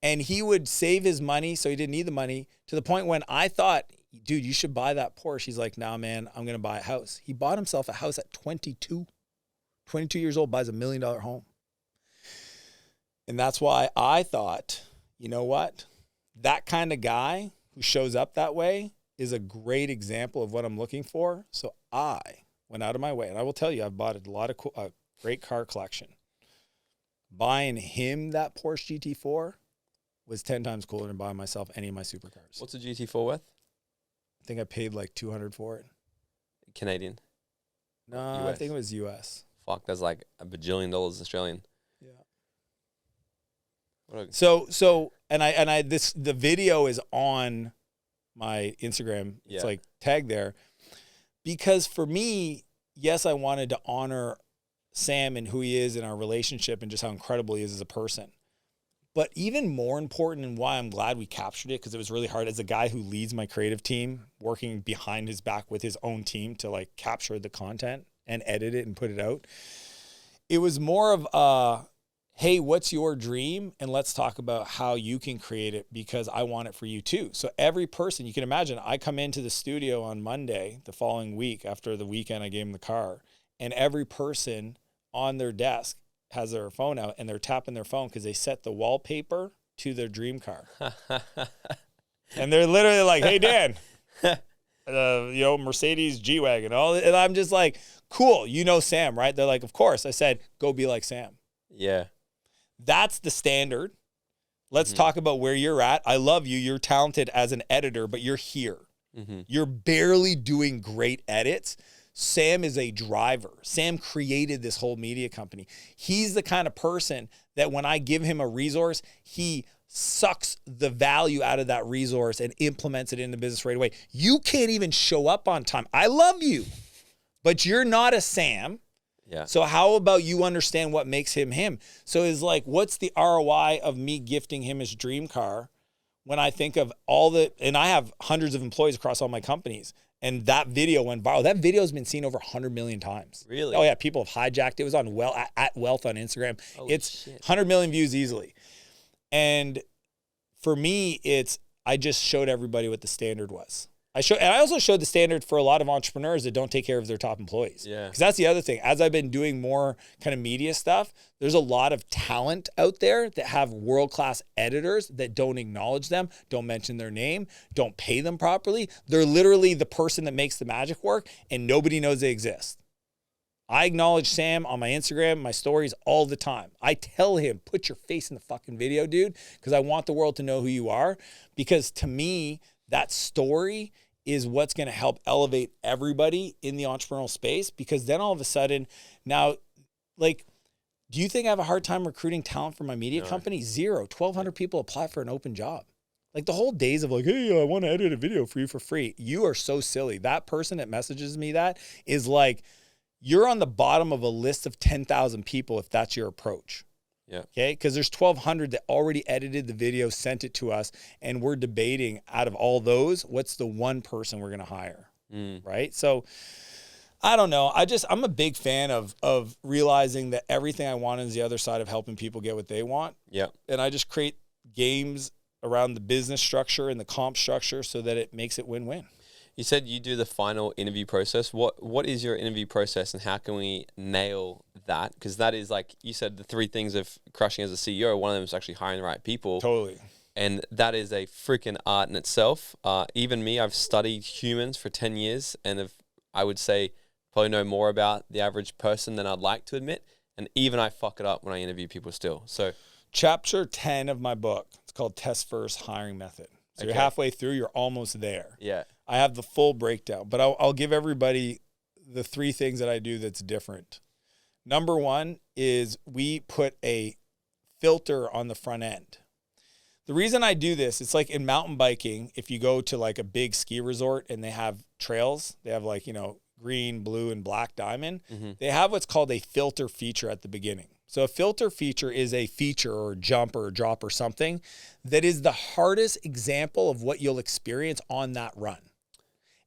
And he would save his money so he didn't need the money, to the point when I thought, dude, you should buy that Porsche. He's like, nah, man, I'm going to buy a house. He bought himself a house at 22. 22 years old, buys $1 million home. And that's why I thought, you know what? That kind of guy who shows up that way is a great example of what I'm looking for. So I went out of my way. And I will tell you, I've bought a lot of a great car collection. Buying him that Porsche GT4 was 10 times cooler than buying myself any of my supercars. What's a GT4 worth? I think I paid like $200 for it. Canadian? No, US? I think it was US. Fuck, that's like $1 bajillion Australian. Yeah. So the video is on my Instagram. It's like tagged there. Because for me, yes, I wanted to honor Sam and who he is in our relationship and just how incredible he is as a person. But even more important, and why I'm glad we captured it, because it was really hard as a guy who leads my creative team, working behind his back with his own team to like capture the content and edit it and put it out. It was more of hey, what's your dream? And let's talk about how you can create it, because I want it for you too. So every person, you can imagine, I come into the studio on Monday, the following week, after the weekend I gave him the car, and every person on their desk has their phone out and they're tapping their phone because they set the wallpaper to their dream car. And they're literally like, hey, Dan, Mercedes G-Wagon. And I'm just like, cool, you know Sam, right? They're like, of course. I said, go be like Sam. Yeah. That's the standard. Let's talk about where you're at. I love you. You're talented as an editor, but you're here. You're barely doing great edits. Sam is a driver. Sam created this whole media company. He's the kind of person that when I give him a resource, he sucks the value out of that resource and implements it in the business right away. You can't even show up on time. I love you, but you're not a Sam. Yeah. So how about you understand what makes him him? So it's like, what's the ROI of me gifting him his dream car when I think of and I have hundreds of employees across all my companies. And that video went viral. That video has been seen over 100 million times. Really? Oh yeah, people have hijacked it. It was on at Wealth on Instagram. It's 100 million views easily. And for me, I just showed everybody what the standard was. And I also showed the standard for a lot of entrepreneurs that don't take care of their top employees. Yeah. Because that's the other thing. As I've been doing more kind of media stuff, there's a lot of talent out there that have world-class editors that don't acknowledge them, don't mention their name, don't pay them properly. They're literally the person that makes the magic work, and nobody knows they exist. I acknowledge Sam on my Instagram, my stories all the time. I tell him, put your face in the fucking video, dude, because I want the world to know who you are. Because to me, that story is what's going to help elevate everybody in the entrepreneurial space. Because then all of a sudden, now, like, do you think I have a hard time recruiting talent for my media company? Zero. 1,200 people apply for an open job. Like the whole days of like, hey, I want to edit a video for you for free. You are so silly. That person that messages me that is like, you're on the bottom of a list of 10,000 people if that's your approach. Yeah. Okay. Because there's 1,200 that already edited the video, sent it to us, and we're debating out of all those, what's the one person we're going to hire. Right. So I don't know. I'm a big fan of realizing that everything I want is the other side of helping people get what they want. Yeah. And I just create games around the business structure and the comp structure so that it makes it win-win. You said you do the final interview process. What is your interview process and how can we nail that? Because that is, like you said, the 3 things of crushing as a CEO. One of them is actually hiring the right people. Totally. And that is a freaking art in itself. Even me, I've studied humans for 10 years and I would say probably know more about the average person than I'd like to admit. And even I fuck it up when I interview people still. So chapter 10 of my book, it's called Test First Hiring Method. So you're halfway through, you're almost there. Yeah. I have the full breakdown, but I'll give everybody the 3 things that I do that's different. Number 1 is we put a filter on the front end. The reason I do this, it's like in mountain biking, if you go to like a big ski resort and they have trails, they have like, green, blue, and black diamond. They have what's called a filter feature at the beginning. So a filter feature is a feature or jump or drop or something that is the hardest example of what you'll experience on that run.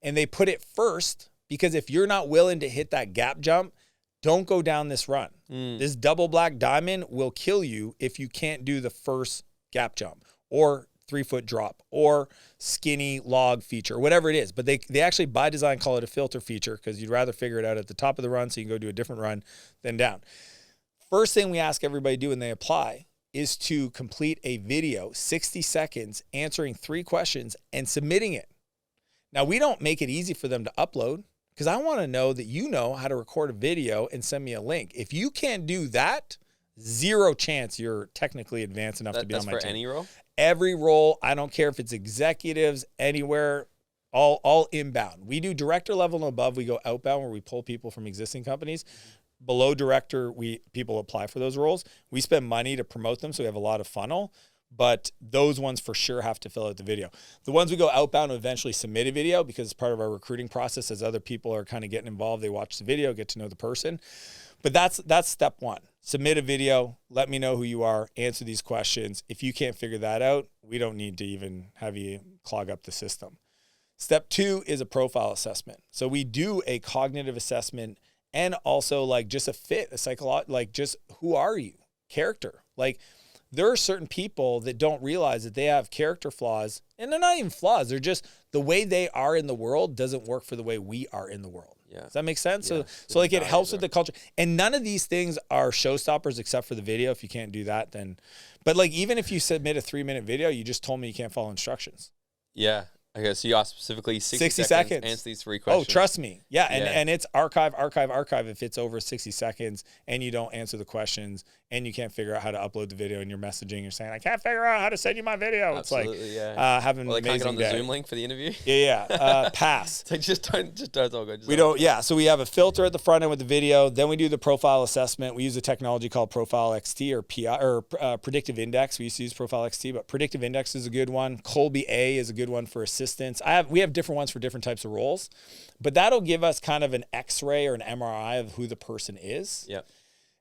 And they put it first because if you're not willing to hit that gap jump, don't go down this run. This double black diamond will kill you if you can't do the first gap jump or 3-foot drop or skinny log feature, whatever it is. But they actually by design call it a filter feature because you'd rather figure it out at the top of the run so you can go do a different run than down. First thing we ask everybody to do when they apply is to complete a video, 60 seconds, answering 3 questions and submitting it. Now, we don't make it easy for them to upload because I want to know that you know how to record a video and send me a link. If you can't do that, 0 chance you're technically advanced enough to be on my team. That's for any role? Every role. I don't care if it's executives, anywhere, all inbound. We do director level and above. We go outbound where we pull people from existing companies. Below director, people apply for those roles. We spend money to promote them, so we have a lot of funnel. But those ones for sure have to fill out the video. The ones we go outbound will eventually submit a video because it's part of our recruiting process. As other people are kind of getting involved, they watch the video, get to know the person. But that's step 1. Submit a video. Let me know who you are. Answer these questions. If you can't figure that out, we don't need to even have you clog up the system. Step 2 is a profile assessment. So we do a cognitive assessment and also like just a fit, a psychological, like just who are you? Character. Like there are certain people that don't realize that they have character flaws, and they're not even flaws. They're just the way they are in the world doesn't work for the way we are in the world. Yeah. Does that make sense? Yeah. So like it helps with the culture. And none of these things are showstoppers except for the video. If you can't do that, then, but like even if you submit a 3-minute video, you just told me you can't follow instructions. Yeah. Okay, so you asked specifically 60 seconds. Answer these 3 questions. Oh, trust me. Yeah, and it's archive if it's over 60 seconds and you don't answer the questions and you can't figure out how to upload the video and you're messaging, you're saying, I can't figure out how to send you my video. Absolutely, it's like yeah. having an amazing they can't get on the day. Zoom link for the interview? Yeah. Pass. So just don't all good. We don't, so we have a filter at the front end with the video. Then we do the profile assessment. We use a technology called Profile XT or PI or Predictive Index. We used to use Profile XT, but Predictive Index is a good one. Colby A is a good one for assistants. We have different ones for different types of roles, but that'll give us kind of an X-ray or an MRI of who the person is. Yeah.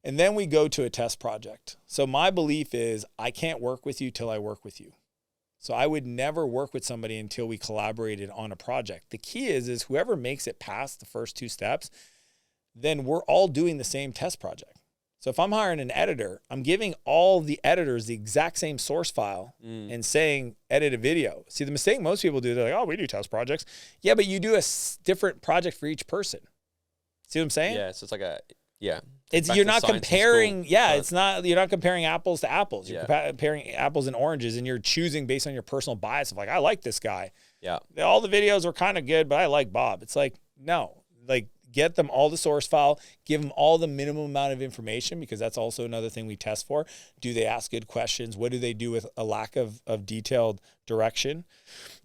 And then we go to a test project. So my belief is I can't work with you till I work with you. So I would never work with somebody until we collaborated on a project. The key is whoever makes it past the first 2 steps, then we're all doing the same test project. So if I'm hiring an editor, I'm giving all the editors the exact same source file and saying, edit a video. See, the mistake most people do, they're like, oh, we do test projects. Yeah, but you do a different project for each person. See what I'm saying? Yeah, so it's like you're not comparing, you're not comparing apples to apples. You're comparing apples and oranges, and you're choosing based on your personal bias of like, I like this guy. Yeah. All the videos were kind of good, but I like Bob. It's like, no, like get them all the source file, give them all the minimum amount of information, because that's also another thing we test for. Do they ask good questions? What do they do with a lack of detailed direction?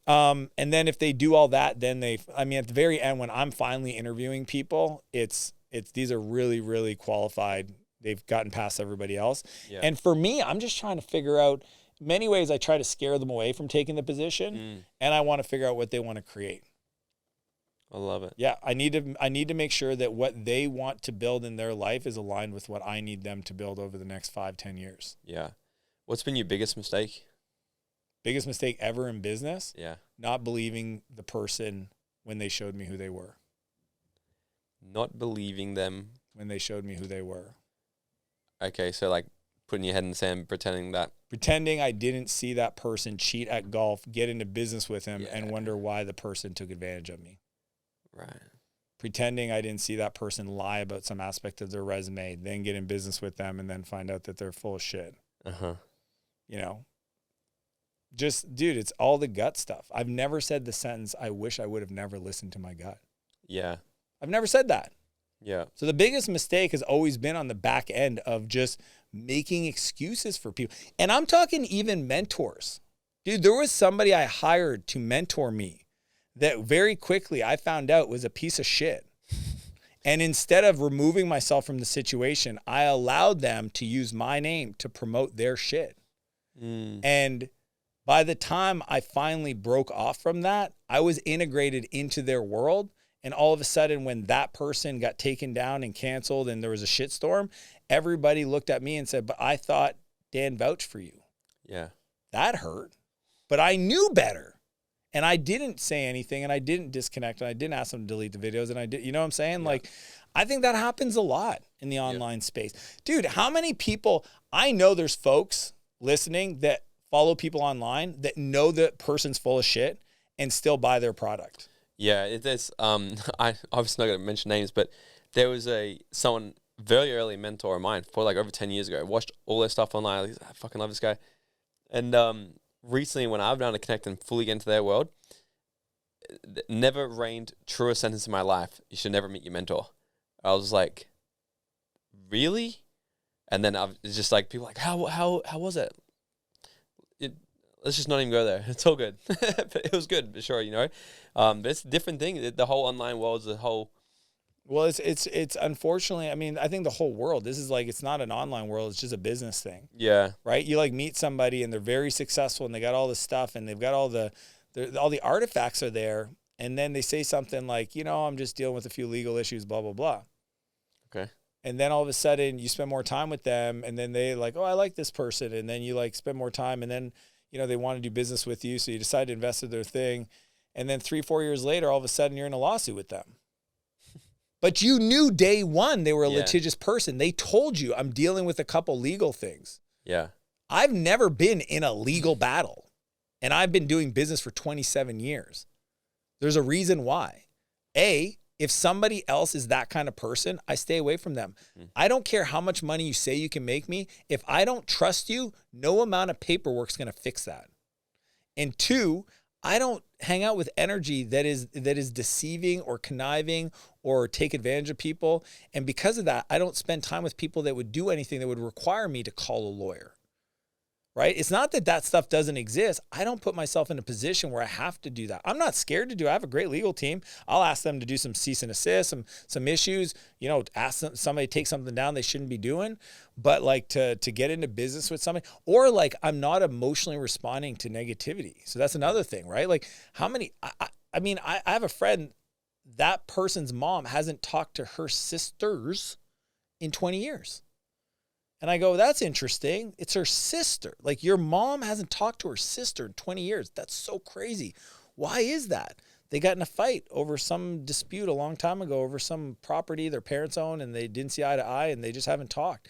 And then if they do all that, then at the very end, when I'm finally interviewing people, these are really, really qualified. They've gotten past everybody else. Yeah. And for me, I'm just trying to figure out, many ways I try to scare them away from taking the position, and I want to figure out what they want to create. I love it. Yeah, I need to make sure that what they want to build in their life is aligned with what I need them to build over the next 5-10 years. Yeah. What's been your biggest mistake? Biggest mistake ever in business? Yeah. Not believing the person when they showed me who they were. Not believing them when they showed me who they were. Okay, so like putting your head in the sand, pretending I didn't see that person cheat at golf, get into business with him, and wonder why the person took advantage of me. Right. Pretending I didn't see that person lie about some aspect of their resume, then get in business with them, and then find out that they're full of shit. You know, just, dude, it's all the gut stuff. I've never said the sentence, I wish I would have never listened to my gut. Yeah. I've never said that. Yeah. So the biggest mistake has always been on the back end of just making excuses for people. And I'm talking even mentors. Dude, there was somebody I hired to mentor me that very quickly I found out was a piece of shit. And instead of removing myself from the situation, I allowed them to use my name to promote their shit. And by the time I finally broke off from that, I was integrated into their world. And all of a sudden, when that person got taken down and canceled and there was a shitstorm, everybody looked at me and said, but I thought Dan vouched for you. Yeah. That hurt. But I knew better. And I didn't say anything, and I didn't disconnect, and I didn't ask them to delete the videos, and I did, you know what I'm saying? Yeah. Like, I think that happens a lot in the online space. Dude, how many people, I know there's folks listening that follow people online that know that person's full of shit and still buy their product. Yeah, there's, I obviously not going to mention names, but there was someone very early mentor of mine, for like over 10 years ago. I watched all their stuff online. I fucking love this guy. And recently, when I've been able to connect and fully get into their world, never reigned truer sentence in my life. You should never meet your mentor. I was like, really? And then it's just like, people like, how was it? Let's just not even go there. It's all good. But it was good, for sure, you know. But it's a different thing. The whole online world is a whole... Well, it's unfortunately, I mean, I think the whole world, this is like, it's not an online world, it's just a business thing. Yeah. Right? You like meet somebody and they're very successful and they got all this stuff and they've got all the artifacts are there. And then they say something like, you know, I'm just dealing with a few legal issues, blah, blah, blah. Okay. And then all of a sudden you spend more time with them and then they like, oh, I like this person. And then you like spend more time and then, you know, they want to do business with you. So you decide to invest in their thing. And then 3-4 years later, all of a sudden you're in a lawsuit with them. But you knew day one they were a litigious person. They told you, I'm dealing with a couple legal things. Yeah. I've never been in a legal battle. And I've been doing business for 27 years. There's a reason why. If somebody else is that kind of person, I stay away from them. I don't care how much money you say you can make me. If I don't trust you, no amount of paperwork is going to fix that. And 2, I don't hang out with energy that is deceiving or conniving or take advantage of people. And because of that, I don't spend time with people that would do anything that would require me to call a lawyer. Right? It's not that stuff doesn't exist. I don't put myself in a position where I have to do that. I'm not scared to do it. I have a great legal team. I'll ask them to do some cease and assist, some issues, you know, ask somebody to take something down they shouldn't be doing. But like to get into business with somebody, or like I'm not emotionally responding to negativity. So that's another thing, right? Like how many, I mean, I have a friend, that person's mom hasn't talked to her sisters in 20 years. And I go, that's interesting. It's her sister. Like your mom hasn't talked to her sister in 20 years. That's so crazy. Why is that? They got in a fight over some dispute a long time ago over some property their parents own and they didn't see eye to eye and they just haven't talked.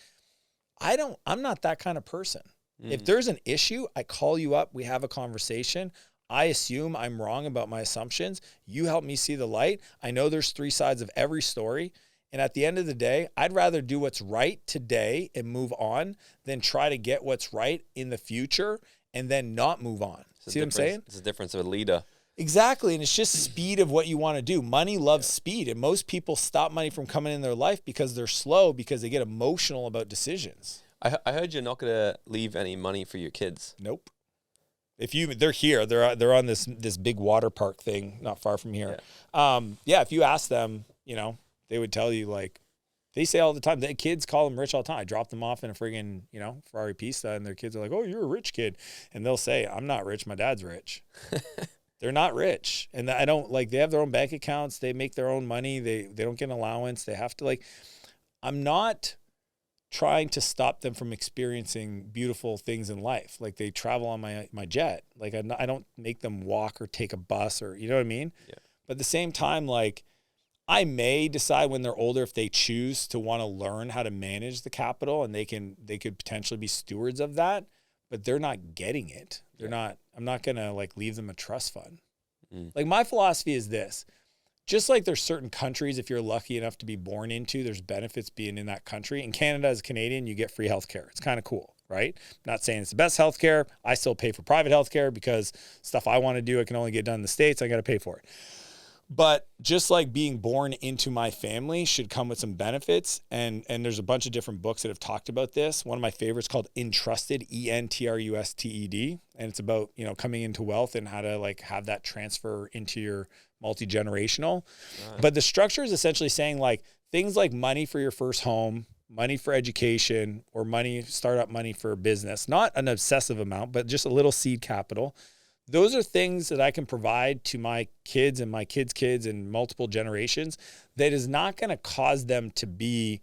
I'm not that kind of person. If there's an issue, I call you up. We have a conversation. I assume I'm wrong about my assumptions. You help me see the light. I know there's 3 sides of every story. And at the end of the day, I'd rather do what's right today and move on than try to get what's right in the future and then not move on. See what I'm saying? It's the difference of a leader. Exactly. And it's just speed of what you want to do. Money loves speed. And most people stop money from coming in their life because they're slow, because they get emotional about decisions. I heard you're not going to leave any money for your kids. Nope. They're here. They're on this big water park thing not far from here. Yeah. If you ask them, they would tell you, like, they say all the time, the kids call them rich all the time. I drop them off in a friggin', Ferrari Pista, and their kids are like, "Oh, you're a rich kid." And they'll say, "I'm not rich. My dad's rich." They're not rich. And I don't, like, they have their own bank accounts. They make their own money. They don't get an allowance. They have to, like, I'm not trying to stop them from experiencing beautiful things in life. Like, they travel on my jet. Like, I don't make them walk or take a bus, or, you know what I mean? Yeah. But at the same time, like, I may decide when they're older, if they choose to want to learn how to manage the capital, and they could potentially be stewards of that, but they're not getting it. I'm not going to, like, leave them a trust fund. Like, my philosophy is this: just like there's certain countries, if you're lucky enough to be born into, there's benefits being in that country. In Canada, as a Canadian, you get free healthcare. It's kind of cool, right? I'm not saying it's the best healthcare. I still pay for private healthcare because stuff I want to do, I can only get done in the States. I got to pay for it. But just like being born into my family should come with some benefits. And there's a bunch of different books that have talked about this. One of my favorites called Entrusted, Entrusted. And it's about, coming into wealth and how to, like, have that transfer into your multi-generational. Right. But the structure is essentially saying, like, things like money for your first home, money for education, or startup money for a business, not an obsessive amount, but just a little seed capital. Those are things that I can provide to my kids and my kids' kids and multiple generations that is not going to cause them to be,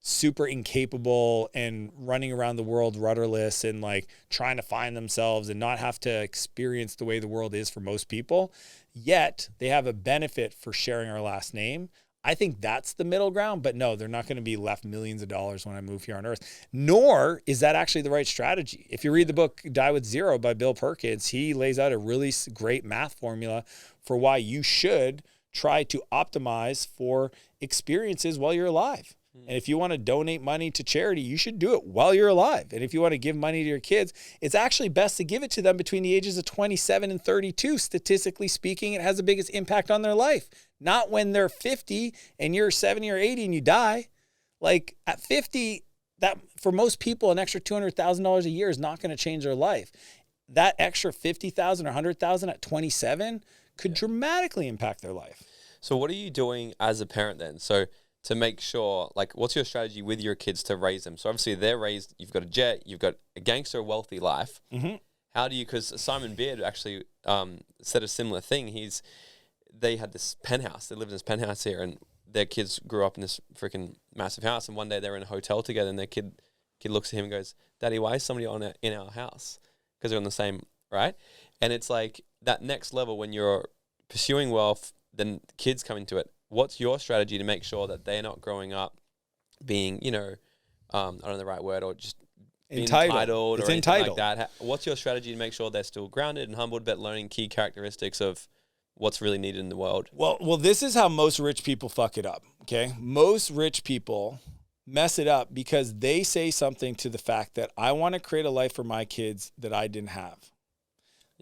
super incapable and running around the world rudderless and, like, trying to find themselves and not have to experience the way the world is for most people. Yet they have a benefit for sharing our last name. I think that's the middle ground, but no, they're not going to be left millions of dollars when I move here on earth, nor is that actually the right strategy. If you read the book Die With Zero by Bill Perkins, he lays out a really great math formula for why you should try to optimize for experiences while you're alive. And if you want to donate money to charity, you should do it while you're alive. And if you want to give money to your kids, it's actually best to give it to them between the ages of 27 and 32. Statistically speaking, it has the biggest impact on their life. Not when they're 50 and you're 70 or 80 and you die. Like, at 50, that, for most people, an extra $200,000 a year is not going to change their life. That extra $50,000 or $100,000 at 27 could dramatically impact their life. So what are you doing as a parent then? So to make sure, like, what's your strategy with your kids to raise them? So obviously they're raised, you've got a jet, you've got a gangster wealthy life. Mm-hmm. How do you, because Simon Beard actually said a similar thing. They had this penthouse, they lived in this penthouse here, and their kids grew up in this freaking massive house, and one day they're in a hotel together, and their kid looks at him and goes, "Daddy, why is somebody in our house?" Because they're on the same, right? And it's like that next level when you're pursuing wealth, then kids come into it. What's your strategy to make sure that they're not growing up being, I don't know the right word, or just being entitled or anything like that? What's your strategy to make sure they're still grounded and humbled, but learning key characteristics of what's really needed in the world? Well, this is how most rich people fuck it up, okay? Most rich people mess it up because they say something to the fact that I want to create a life for my kids that I didn't have.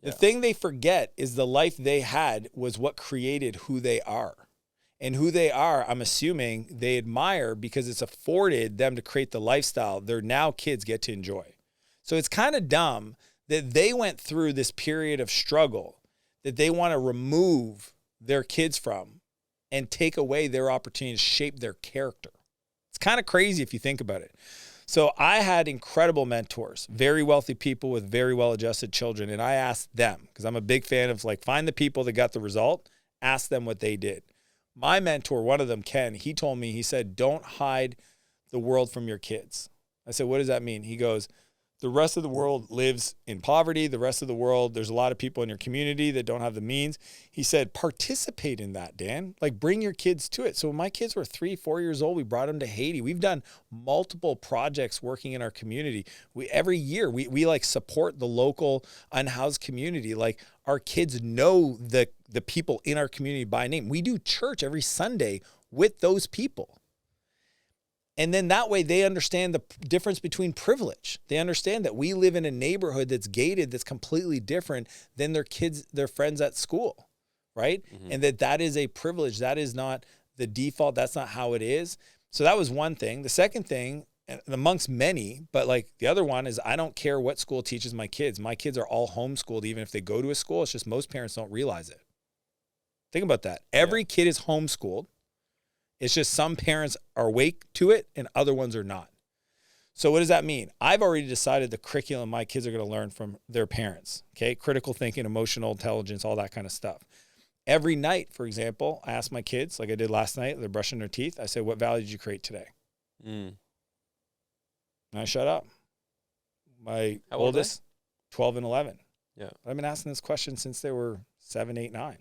Yeah. The thing they forget is the life they had was what created who they are. And who they are, I'm assuming they admire because it's afforded them to create the lifestyle their now kids get to enjoy. So it's kind of dumb that they went through this period of struggle that they want to remove their kids from and take away their opportunity to shape their character. It's kind of crazy if you think about it. So I had incredible mentors, very wealthy people with very well-adjusted children. And I asked them, because I'm a big fan of, like, find the people that got the result, ask them what they did. My mentor, one of them, Ken, he told me, he said, don't hide the world from your kids. I said, what does that mean? He goes, the rest of the world lives in poverty. The rest of the world, there's a lot of people in your community that don't have the means. He said, participate in that, Dan. Like, bring your kids to it. So when my kids were 3-4 years old, we brought them to Haiti. We've done multiple projects working in our community. Every year, we like support the local unhoused community. Like, our kids know the people in our community by name. We do church every Sunday with those people. And then that way they understand the difference between privilege. They understand that we live in a neighborhood that's gated, that's completely different than their friends at school, right? Mm-hmm. And that is a privilege. That is not the default. That's not how it is. So that was one thing. The second thing, amongst many, but like the other one is I don't care what school teaches my kids. My kids are all homeschooled, even if they go to a school. It's just most parents don't realize it. Think about that. Every kid is homeschooled. It's just some parents are awake to it and other ones are not. So what does that mean? I've already decided the curriculum my kids are going to learn from their parents, okay? Critical thinking, emotional intelligence, all that kind of stuff. Every night, for example, I ask my kids, like I did last night, they're brushing their teeth. I said, what value did you create today? And I shut up. My oldest, 12 and 11. Yeah. I've been asking this question since they were 7, 8, 9.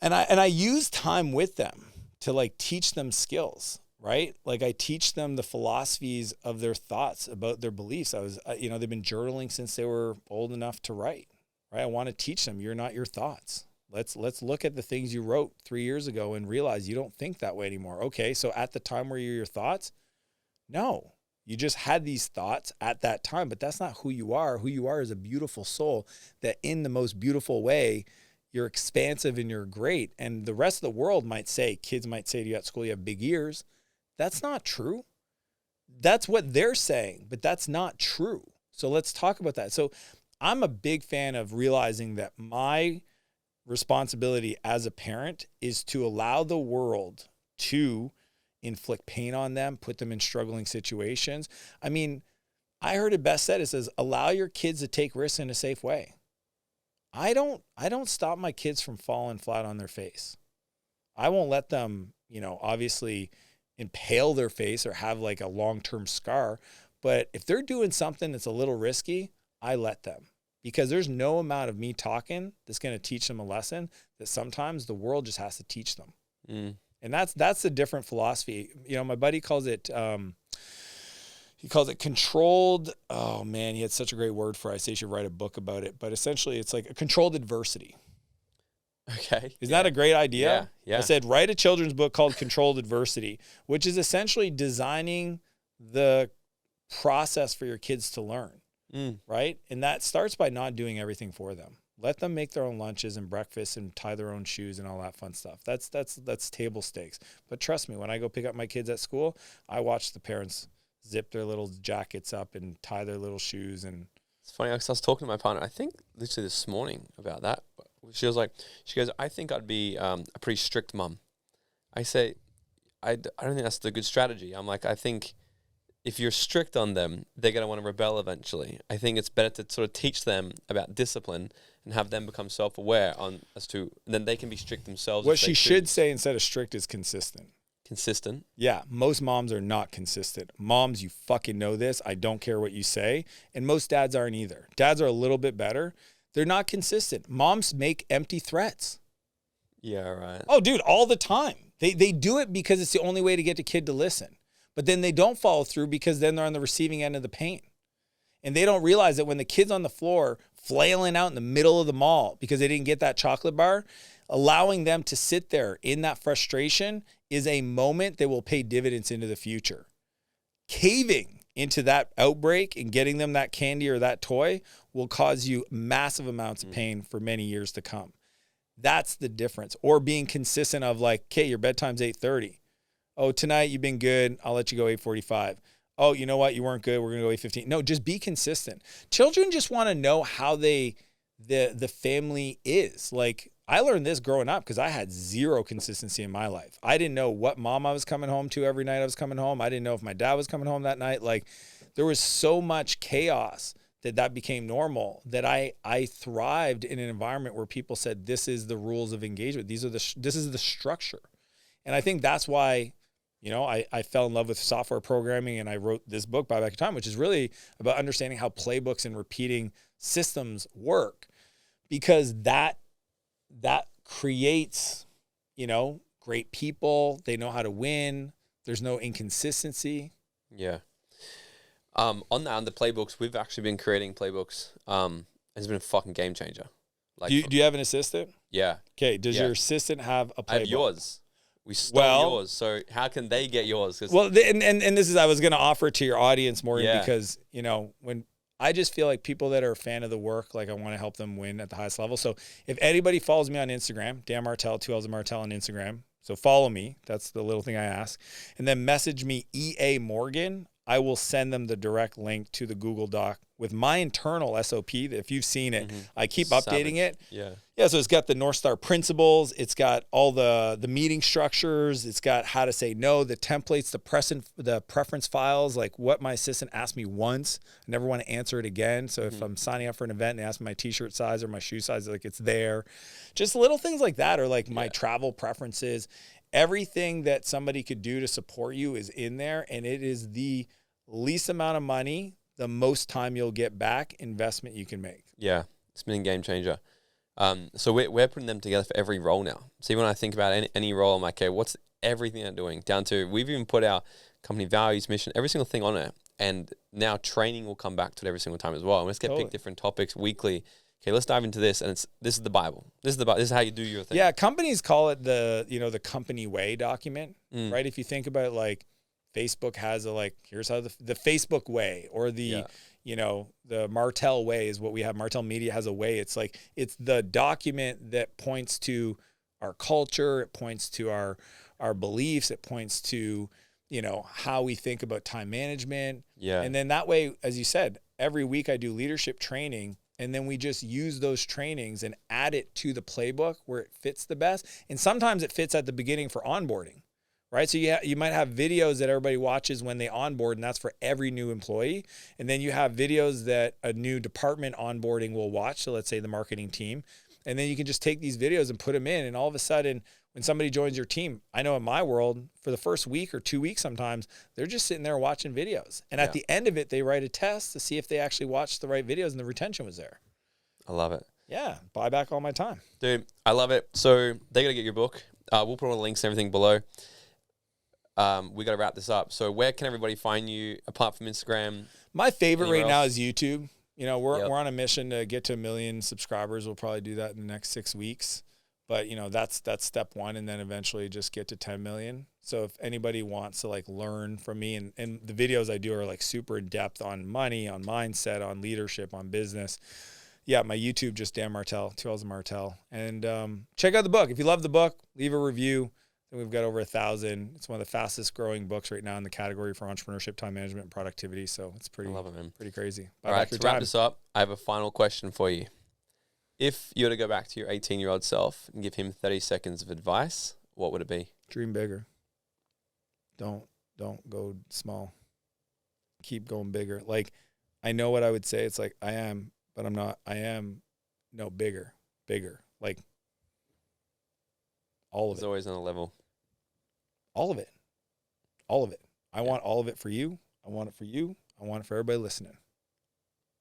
And I use time with them to like teach them skills, right? Like I teach them the philosophies of their thoughts about their beliefs. They've been journaling since they were old enough to write, right? I want to teach them, you're not your thoughts. Let's look at the things you wrote 3 years ago and realize you don't think that way anymore. Okay, so at the time where you're your thoughts, no, you just had these thoughts at that time, but that's not who you are. Who you are is a beautiful soul that in the most beautiful way, you're expansive and you're great. And the rest of the world might say, kids might say to you at school, you have big ears. That's not true. That's what they're saying, but that's not true. So let's talk about that. So I'm a big fan of realizing that my responsibility as a parent is to allow the world to inflict pain on them, put them in struggling situations. I mean, I heard it best said, it says, allow your kids to take risks in a safe way. I don't stop my kids from falling flat on their face. I won't let them, obviously impale their face or have like a long-term scar. But if they're doing something that's a little risky, I let them, because there's no amount of me talking that's going to teach them a lesson that sometimes the world just has to teach them. And that's a different philosophy. My buddy calls it, he calls it controlled. Oh man, he had such a great word for it. I say you should write a book about it, but essentially it's like a controlled adversity. Okay. Isn't that a great idea? Yeah. I said, write a children's book called Controlled Adversity, which is essentially designing the process for your kids to learn. Right. And that starts by not doing everything for them. Let them make their own lunches and breakfasts and tie their own shoes and all that fun stuff. That's table stakes. But trust me, when I go pick up my kids at school, I watch the parents zip their little jackets up and tie their little shoes. And it's funny because I was talking to my partner, I think literally this morning about that. She goes, I think I'd be a pretty strict mum. I say, I don't think that's the good strategy. I'm like, I think if you're strict on them, they're going to want to rebel eventually. I think it's better to sort of teach them about discipline and have them become self-aware then they can be strict themselves. What she should say instead of strict is consistent. Consistent? Yeah, most moms are not consistent. Moms, you fucking know this. I don't care what you say. And most dads aren't either. Dads are a little bit better. They're not consistent. Moms make empty threats. Yeah, right. Oh, dude, all the time. They do it because it's the only way to get the kid to listen. But then they don't follow through because then they're on the receiving end of the pain. And they don't realize that when the kid's on the floor flailing out in the middle of the mall because they didn't get that chocolate bar, allowing them to sit there in that frustration is a moment that will pay dividends into the future. Caving into that outbreak and getting them that candy or that toy will cause you massive amounts of pain for many years to come. That's the difference. Or being consistent of like, okay, your bedtime's 8:30. Oh, tonight you've been good. I'll let you go 8:45. Oh, you know what? You weren't good. We're going to go 8:15. No, just be consistent. Children just want to know how the family is. Like, I learned this growing up because I had zero consistency in my life. I didn't know what mom I was coming home to every night I was coming home. I didn't know if my dad was coming home that night. Like, there was so much chaos that became normal that I thrived in an environment where people said, this is the rules of engagement. This is the structure. And I think that's why, I fell in love with software programming and I wrote this book, Buy Back Your Time, which is really about understanding how playbooks and repeating systems work, because that creates, great people. They know how to win. There's no inconsistency. Yeah. On the playbooks, we've actually been creating playbooks. It's been a fucking game changer. Like, do you have an assistant? Yeah. Okay. Does your assistant have a playbook? I have yours. We stole Well- yours. So how can they get yours? 'Cause- Well, and this is, I was going to offer it to your audience more Yeah. because, you know, when I just feel like people that are a fan of the work, like I want to help them win at the highest level. So if anybody follows me on Instagram, Dan Martell, 2 L's of Martell on Instagram. So follow me. That's the little thing I ask. And then message me EA Morgan. I will send them the direct link to the Google Doc with my internal SOP. If you've seen it, I keep updating it. Yeah. Yeah, so it's got the North Star principles. It's got all the meeting structures. It's got how to say no, the templates, the preference files, like what my assistant asked me once. I never want to answer it again. So if I'm signing up for an event and they ask me my t-shirt size or my shoe size, like it's there. Just little things like that, or like my travel preferences. Everything that somebody could do to support you is in there, and it is the least amount of money, the most time you'll get back investment you can make. Yeah. It's been a game changer. So we're putting them together for every role now. So when I think about any role, I'm like, okay, what's everything they're doing? Down to, we've even put our company values, mission, every single thing on it. And now training will come back to it every single time as well. And let's pick different topics weekly. Okay, let's dive into this. And this is the Bible. This is how you do your thing. Yeah, companies call it the company way document, right? If you think about it, like Facebook has here's how the Facebook way, or the Martell way is what we have. Martell Media has a way. It's like, it's the document that points to our culture. It points to our beliefs. It points to, how we think about time management. Yeah. And then that way, as you said, every week I do leadership training, and then we just use those trainings and add it to the playbook where it fits the best. And sometimes it fits at the beginning for onboarding. Right. So you might have videos that everybody watches when they onboard, and that's for every new employee. And then you have videos that a new department onboarding will watch. So let's say the marketing team. And then you can just take these videos and put them in. And all of a sudden, when somebody joins your team, I know in my world, for the first week or 2 weeks sometimes, they're just sitting there watching videos. And at the end of it, they write a test to see if they actually watched the right videos and the retention was there. I love it. Yeah. Buy back all my time. Dude, I love it. So they got to get your book. We'll put all the links and everything below. We got to wrap this up. So where can everybody find you apart from Instagram? My favorite Anywhere right now else? is YouTube. We're on a mission to get to 1 million subscribers. We'll probably do that in the next 6 weeks. But, that's step one, and then eventually just get to 10 million. So if anybody wants to learn from me, and the videos I do are super in depth on money, on mindset, on leadership, on business. Yeah, my YouTube, just Dan Martell, 2 L's of Martell. And check out the book. If you love the book, leave a review. And we've got over 1,000. It's one of the fastest growing books right now in the category for entrepreneurship, time management, and productivity. So it's pretty, I love it, man. Pretty crazy. Buy All back right, your to wrap time. this up, I have a final question for you. If you were to go back to your 18-year-old self and give him 30 seconds of advice, what would it be? Dream bigger. Don't go small. Keep going bigger. I know what I would say. It's I am, but I'm not. I am, no, bigger. All of It's it. always on a level. All of it. All of it. I want all of it for you. I want it for you. I want it for everybody listening.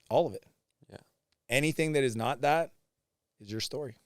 All of it. Yeah. Anything that is not that is your story.